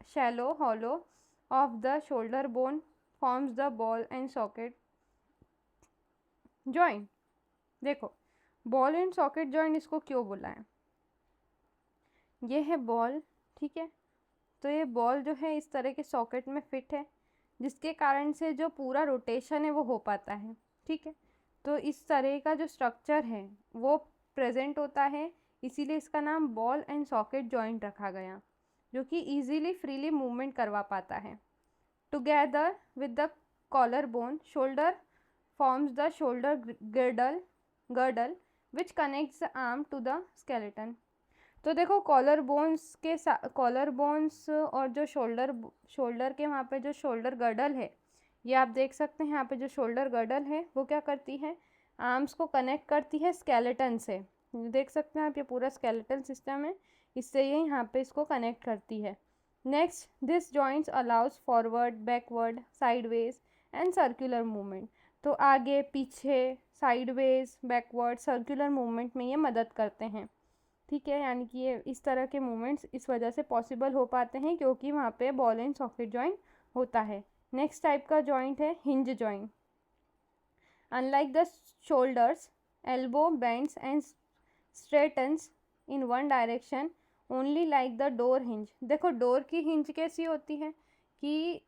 shallow hollow of the shoulder bone forms the ball and socket joint. देखो, बॉल एंड सॉकेट जॉइंट इसको क्यों बोला है? ये है बॉल, ठीक है, तो ये बॉल जो है इस तरह के सॉकेट में फिट है जिसके कारण से जो पूरा रोटेशन है वो हो पाता है, ठीक है। तो इस तरह का जो स्ट्रक्चर है वो प्रेजेंट होता है, इसीलिए इसका नाम बॉल एंड सॉकेट जॉइंट रखा गया, जो कि इजीली फ्रीली मूवमेंट करवा पाता है। Together with the collar bone shoulder forms the shoulder girdle which connects the arm to the skeleton. तो देखो, कॉलर बोन्स और जो शोल्डर के वहाँ पे जो शोल्डर गर्डल है, ये आप देख सकते हैं यहाँ पे जो शोल्डर गर्डल है वो क्या करती है? आर्म्स को कनेक्ट करती है स्केलेटन से। देख सकते हैं आप, ये पूरा स्केलेटल सिस्टम है, इससे ये यहाँ पे इसको कनेक्ट करती है। Next, this joints allows forward, backward, sideways and circular movement. तो आगे पीछे, साइडवेज, बैकवर्ड, सर्कुलर मूवमेंट में ये मदद करते हैं। ठीक है, यानी कि ये इस तरह के मूवमेंट्स इस वजह से पॉसिबल हो पाते हैं क्योंकि वहाँ पे बॉल एंड सॉकेट जॉइंट होता है। नेक्स्ट टाइप का जॉइंट है hinge joint. Unlike the shoulders, elbow bends and straightens in one direction only like the door hinge. देखो डोर की हिंज कैसी होती है कि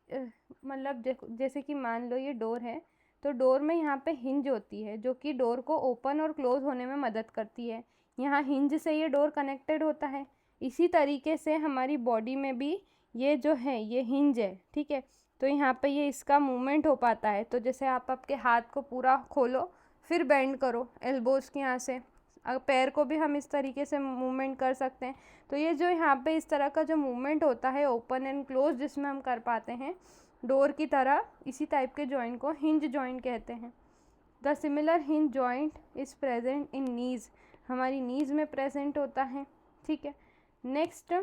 मतलब देखो, जैसे कि मान लो ये डोर है, तो डोर में यहाँ पे हिंज होती है जो कि डोर को ओपन और क्लोज होने में मदद करती है। यहाँ हिंज से ये डोर कनेक्टेड होता है। इसी तरीके से हमारी बॉडी में भी ये जो है ये हिंज है, ठीक है। तो यहाँ पे ये इसका मूवमेंट हो पाता है। तो जैसे आप आपके हाथ को पूरा खोलो, फिर बेंड करो एल्बोज के यहाँ से, पैर को भी हम इस तरीके से मूवमेंट कर सकते हैं। तो ये जो यहाँ पे इस तरह का जो मूवमेंट होता है ओपन एंड क्लोज, जिसमें हम कर पाते हैं डोर की तरह, इसी टाइप के जॉइंट को हिंज जॉइंट कहते हैं। The similar hinge joint is present in knees, हमारी नीज़ में प्रेजेंट होता है, ठीक है। Next,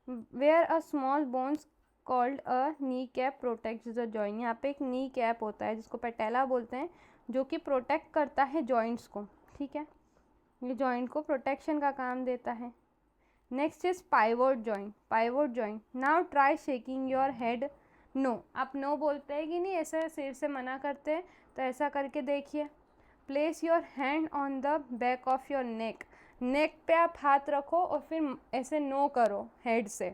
where a small bones called a knee cap protects the joint. यहाँ पे एक नी कैप होता है जिसको पैटेला बोलते हैं, जो कि प्रोटेक्ट करता है जॉइंट्स को, ठीक है। ये जॉइंट को प्रोटेक्शन का काम देता है। Next is pivot joint. Pivot joint, now try shaking your head no. आप नो बोलते हैं कि नहीं, ऐसे सिर से मना करते हैं, तो ऐसा करके देखिए। Place your hand on the back of your neck. Neck पे आप हाथ रखो और फिर ऐसे नो करो हेड से,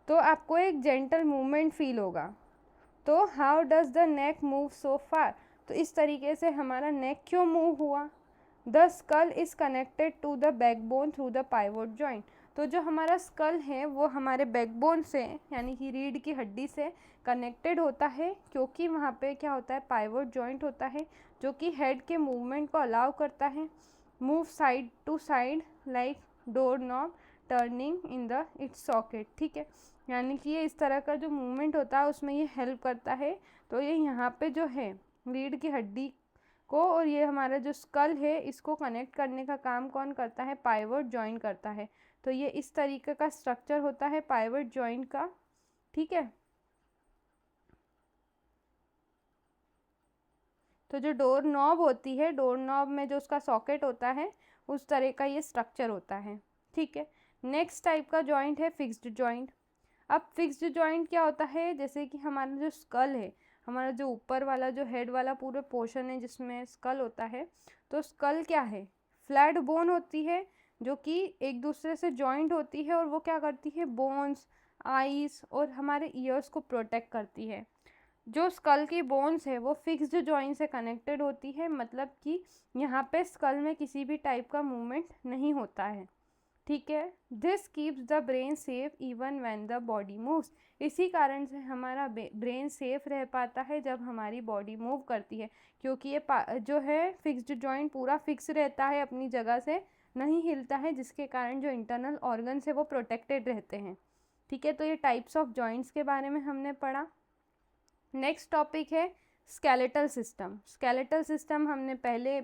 तो आपको एक जेंटल मूवमेंट फील होगा। तो how does the neck move so far. तो इस तरीके से हमारा नेक क्यों मूव हुआ। The skull is connected to the backbone through the pivot joint. तो जो हमारा स्कल है वो हमारे बैकबोन से, यानी कि रीढ़ की हड्डी से कनेक्टेड होता है, क्योंकि वहाँ पे क्या होता है, पाइवोट जॉइंट होता है, जो कि हेड के मूवमेंट को अलाउ करता है। Move side to side like door knob turning in the its socket, ठीक है। यानी कि ये इस तरह का जो मूवमेंट होता है उसमें ये हेल्प करता है। तो ये यहाँ पे जो है रीढ़ की हड्डी को और ये हमारा जो स्कल है इसको कनेक्ट करने का काम कौन करता है, पाइवोट जॉइंट करता है। तो ये इस तरीके का स्ट्रक्चर होता है पाइवोट जॉइंट का, ठीक है। तो जो डोर नॉब होती है, डोर नॉब में जो उसका सॉकेट होता है, उस तरह का ये स्ट्रक्चर होता है, ठीक है। नेक्स्ट टाइप का जॉइंट है फिक्स्ड जॉइंट। अब फिक्स्ड जॉइंट क्या होता है, जैसे कि हमारा जो स्कल है, हमारा जो ऊपर वाला जो हेड वाला पूरा पोर्शन है जिसमें स्कल होता है, तो स्कल क्या है, फ्लैट बोन होती है जो कि एक दूसरे से जॉइंट होती है, और वो क्या करती है, बोन्स, आईज और हमारे ईयर्स को प्रोटेक्ट करती है। जो स्कल की बोन्स है वो फिक्स्ड जॉइंट से कनेक्टेड होती है, मतलब कि यहाँ पे स्कल में किसी भी टाइप का मूवमेंट नहीं होता है, ठीक है। This keeps the brain safe even when the body moves. इसी कारण से हमारा ब्रेन सेफ रह पाता है जब हमारी बॉडी मूव करती है, क्योंकि ये जो है फिक्स्ड जॉइंट पूरा फिक्स रहता है, अपनी जगह से नहीं हिलता है, जिसके कारण जो इंटरनल ऑर्गन्स है वो प्रोटेक्टेड रहते हैं, ठीक है। तो ये टाइप्स ऑफ जॉइंट्स के बारे में हमने पढ़ा। नेक्स्ट टॉपिक है स्केलेटल सिस्टम। स्केलेटल सिस्टम हमने पहले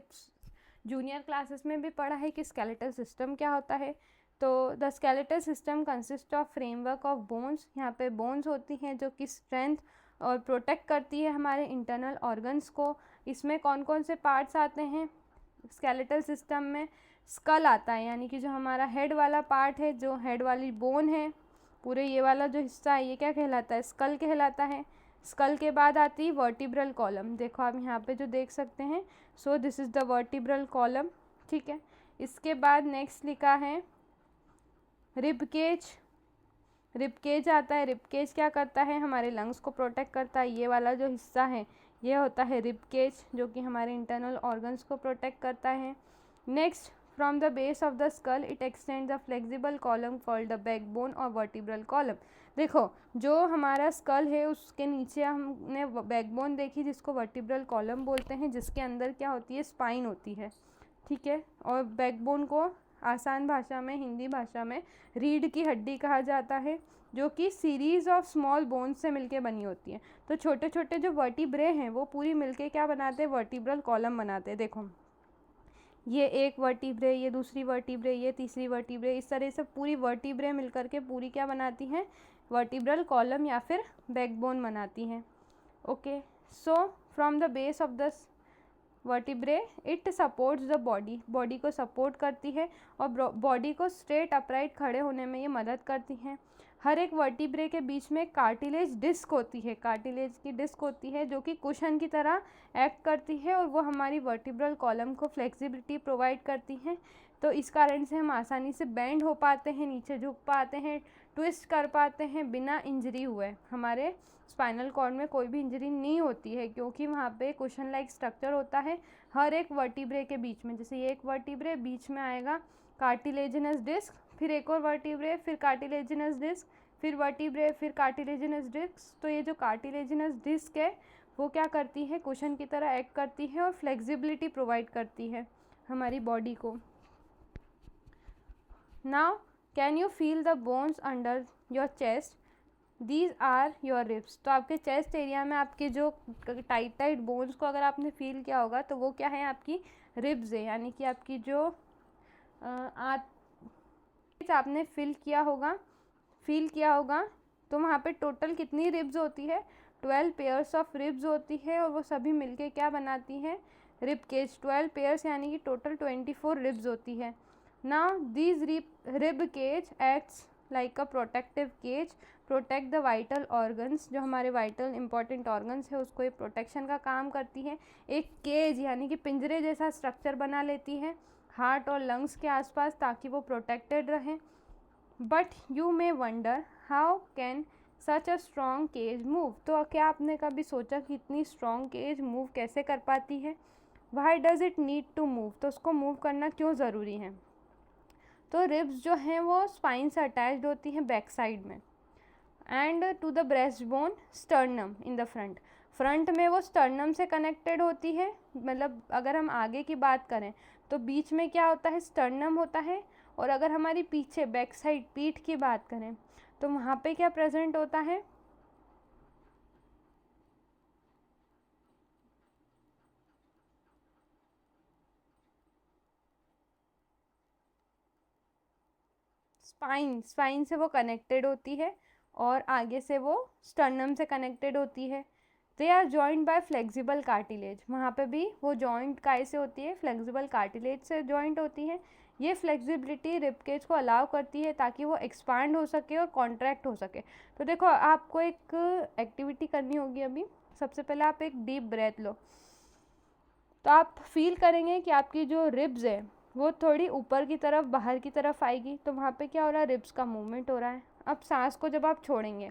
जूनियर क्लासेस में भी पढ़ा है कि स्केलेटल सिस्टम क्या होता है। तो the skeletal system consist of framework of bones. यहाँ पे बोन्स होती हैं जो कि स्ट्रेंथ और प्रोटेक्ट करती है हमारे इंटरनल ऑर्गन्स को। इसमें कौन कौन से पार्ट्स आते हैं स्केलेटल सिस्टम में, स्कल आता है, यानी कि जो हमारा हेड वाला पार्ट है, जो हेड वाली बोन है, पूरे ये वाला जो हिस्सा है ये क्या कहलाता है, स्कल कहलाता है। स्कल के बाद आती है वर्टिब्रल कॉलम। देखो आप यहाँ पे जो देख सकते हैं, सो this is the vertebral column, ठीक है। इसके बाद नेक्स्ट लिखा है रिब केज। रिब केज आता है। रिब केज क्या करता है, हमारे लंग्स को प्रोटेक्ट करता है। ये वाला जो हिस्सा है ये होता है रिब केज, जो कि हमारे इंटरनल ऑर्गन्स को प्रोटेक्ट करता है। Next, from the base of the skull it extend the flexible column called the backbone और वर्टिब्रल कॉलम। देखो जो हमारा स्कल है उसके नीचे हमने बैकबोन देखी जिसको वर्टिब्रल कॉलम बोलते हैं, जिसके अंदर क्या होती है, स्पाइन होती है, ठीक है। और बैकबोन को आसान भाषा में, हिंदी भाषा में रीढ़ की हड्डी कहा जाता है, जो कि सीरीज़ ऑफ स्मॉल बोन्स से मिलके बनी होती है। तो छोटे छोटे जो वर्टिब्रे हैं वो पूरी मिलके क्या बनाते हैं, वर्टिब्रल कॉलम बनाते हैं। देखो ये एक वर्टिब्रे, ये दूसरी वर्टिब्रे, ये तीसरी वर्टिब्रे, इस तरह से पूरी वर्टिब्रे मिलकर के पूरी क्या बनाती हैं, वर्टिब्रल कॉलम या फिर बैकबोन बनाती हैं। Okay, so from the base of the vertebrae it supports the body, body को सपोर्ट करती है और बॉडी को स्ट्रेट अपराइट खड़े होने में ये मदद करती हैं। हर एक वर्टिब्रे के बीच में कार्टिलेज डिस्क होती है, कार्टिलेज की डिस्क होती है जो कि कुशन की तरह एक्ट करती है और वो हमारी वर्टिब्रल कॉलम को फ्लेक्सिबिलिटी प्रोवाइड करती हैं। तो इस कारण से हम आसानी से बेंड हो पाते हैं, नीचे झुक पाते हैं, ट्विस्ट कर पाते हैं बिना इंजरी हुए। हमारे स्पाइनल कॉर्ड में कोई भी इंजरी नहीं होती है क्योंकि वहाँ पे कुशन लाइक स्ट्रक्चर होता है हर एक वर्टिब्रे के बीच में। जैसे ये एक वर्टिब्रे, बीच में आएगा कार्टिलेजिनस डिस्क, फिर एक और वर्टिब्रे, फिर कार्टिलेजिनस डिस्क, फिर वर्टिब्रे, फिर कार्टिलेजिनस डिस्क। तो ये जो कार्टिलेजिनस डिस्क है वो क्या करती है, कुशन की तरह एक्ट करती है और फ्लेक्सिबिलिटी प्रोवाइड करती है हमारी बॉडी को। Now can you feel the bones under your chest, these are your ribs. तो आपके चेस्ट एरिया में आपके जो टाइट टाइट बोन्स को अगर आपने फील किया होगा तो वो क्या है, आपकी रिब्स है, यानी कि आपकी जो आपने फील किया होगा तो वहाँ पे टोटल कितनी रिब्स होती है, 12 पेयर्स ऑफ रिब्स होती है और वो सभी मिलके क्या बनाती हैं, रिब केज। 12 पेयर्स यानी कि टोटल 24 रिब्स होती है। Now these rib cage acts like a protective cage, protect the vital organs, जो हमारे वाइटल इंपॉर्टेंट ऑर्गन्स है उसको ये प्रोटेक्शन का काम करती है। एक केज यानी कि पिंजरे जैसा स्ट्रक्चर बना लेती है हार्ट और लंग्स के आसपास ताकि वो प्रोटेक्टेड रहें। But you may wonder how can such a strong cage move. तो क्या आपने कभी सोचा कि इतनी स्ट्रॉन्ग केज मूव कैसे कर पाती है, why does it need to move, तो उसको मूव करना क्यों ज़रूरी है। तो रिब्स जो हैं वो स्पाइन से अटैच्ड होती हैं बैक साइड में, and to the breast bone sternum in the front, front में वो स्टर्नम से कनेक्टेड होती है। मतलब अगर हम आगे की बात करें तो बीच में क्या होता है, स्टर्नम होता है, और अगर हमारी पीछे बैक साइड पीठ की बात करें तो वहाँ पे क्या प्रेजेंट होता है, स्पाइन से वो कनेक्टेड होती है और आगे से वो स्टर्नम से कनेक्टेड होती है। They are joint by flexible cartilage, वहाँ पे भी वो जॉइंट कैसे होती है, फ्लेक्सिबल कार्टिलेज से जॉइंट होती है। ये फ्लेक्सिबिलिटी रिबकेज को अलाउ करती है ताकि वो एक्सपांड हो सके और कॉन्ट्रैक्ट हो सके। तो देखो आपको एक एक्टिविटी करनी होगी अभी। सबसे पहले आप एक डीप ब्रेथ लो, तो आप फील करेंगे कि आपकी जो रिब्स है वो थोड़ी ऊपर की तरफ, बाहर की तरफ आएगी। तो वहाँ पे क्या हो रहा है, रिब्स का मूवमेंट हो रहा है। अब सांस को जब आप छोड़ेंगे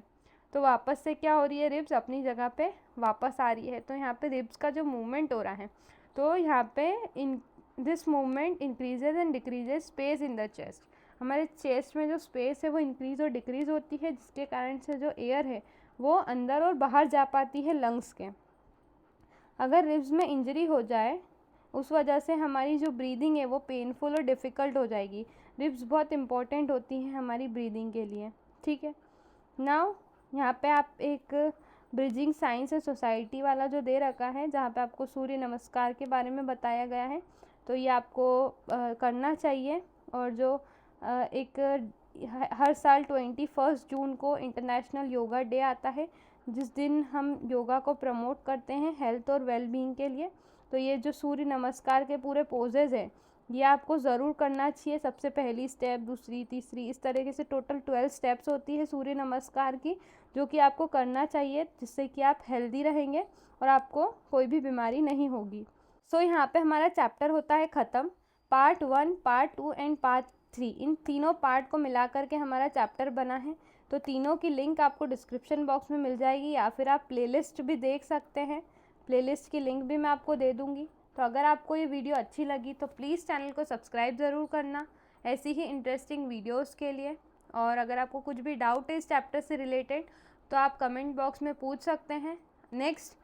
तो वापस से क्या हो रही है, रिब्स अपनी जगह पे वापस आ रही है। तो यहाँ पे रिब्स का जो मूवमेंट हो रहा है, तो यहाँ पे in this movement increases and decreases space in the chest. हमारे चेस्ट में जो स्पेस है वो इंक्रीज और डिक्रीज होती है, जिसके कारण से जो एयर है वो अंदर और बाहर जा पाती है लंग्स के। अगर रिब्स में इंजरी हो जाए उस वजह से हमारी जो ब्रीदिंग है वो पेनफुल और डिफ़िकल्ट हो जाएगी। रिब्स बहुत इंपॉर्टेंट होती हैं हमारी ब्रीदिंग के लिए, ठीक है। नाउ यहाँ पे आप एक ब्रिजिंग साइंस एंड सोसाइटी वाला जो दे रखा है, जहाँ पे आपको सूर्य नमस्कार के बारे में बताया गया है, तो ये आपको करना चाहिए। और जो एक हर साल 21 जून को इंटरनेशनल योगा डे आता है, जिस दिन हम योगा को प्रमोट करते हैं हेल्थ और वेलबींग के लिए। तो ये जो सूर्य नमस्कार के पूरे पोजेज़ हैं ये आपको ज़रूर करना चाहिए। सबसे पहली स्टेप, दूसरी, तीसरी, इस तरीके से टोटल 12 स्टेप्स होती है सूर्य नमस्कार की, जो कि आपको करना चाहिए, जिससे कि आप हेल्दी रहेंगे और आपको कोई भी बीमारी नहीं होगी। सो यहाँ पे हमारा चैप्टर होता है ख़त्म। पार्ट 1, पार्ट 2 एंड पार्ट 3, इन तीनों पार्ट को मिला करके हमारा चैप्टर बना है। तो तीनों की लिंक आपको डिस्क्रिप्शन बॉक्स में मिल जाएगी, या फिर आप प्लेलिस्ट भी देख सकते हैं। प्लेलिस्ट की लिंक भी मैं आपको दे दूँगी। तो अगर आपको ये वीडियो अच्छी लगी तो प्लीज़ चैनल को सब्सक्राइब ज़रूर करना ऐसी ही इंटरेस्टिंग वीडियोस के लिए। और अगर आपको कुछ भी डाउट है इस चैप्टर से रिलेटेड तो आप कमेंट बॉक्स में पूछ सकते हैं। नेक्स्ट,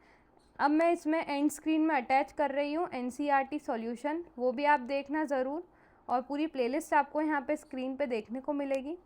अब मैं इसमें एंड स्क्रीन में अटैच कर रही हूँ NCERT सॉल्यूशन, वो भी आप देखना ज़रूर। और पूरी प्लेलिस्ट आपको यहाँ पे स्क्रीन पे देखने को मिलेगी।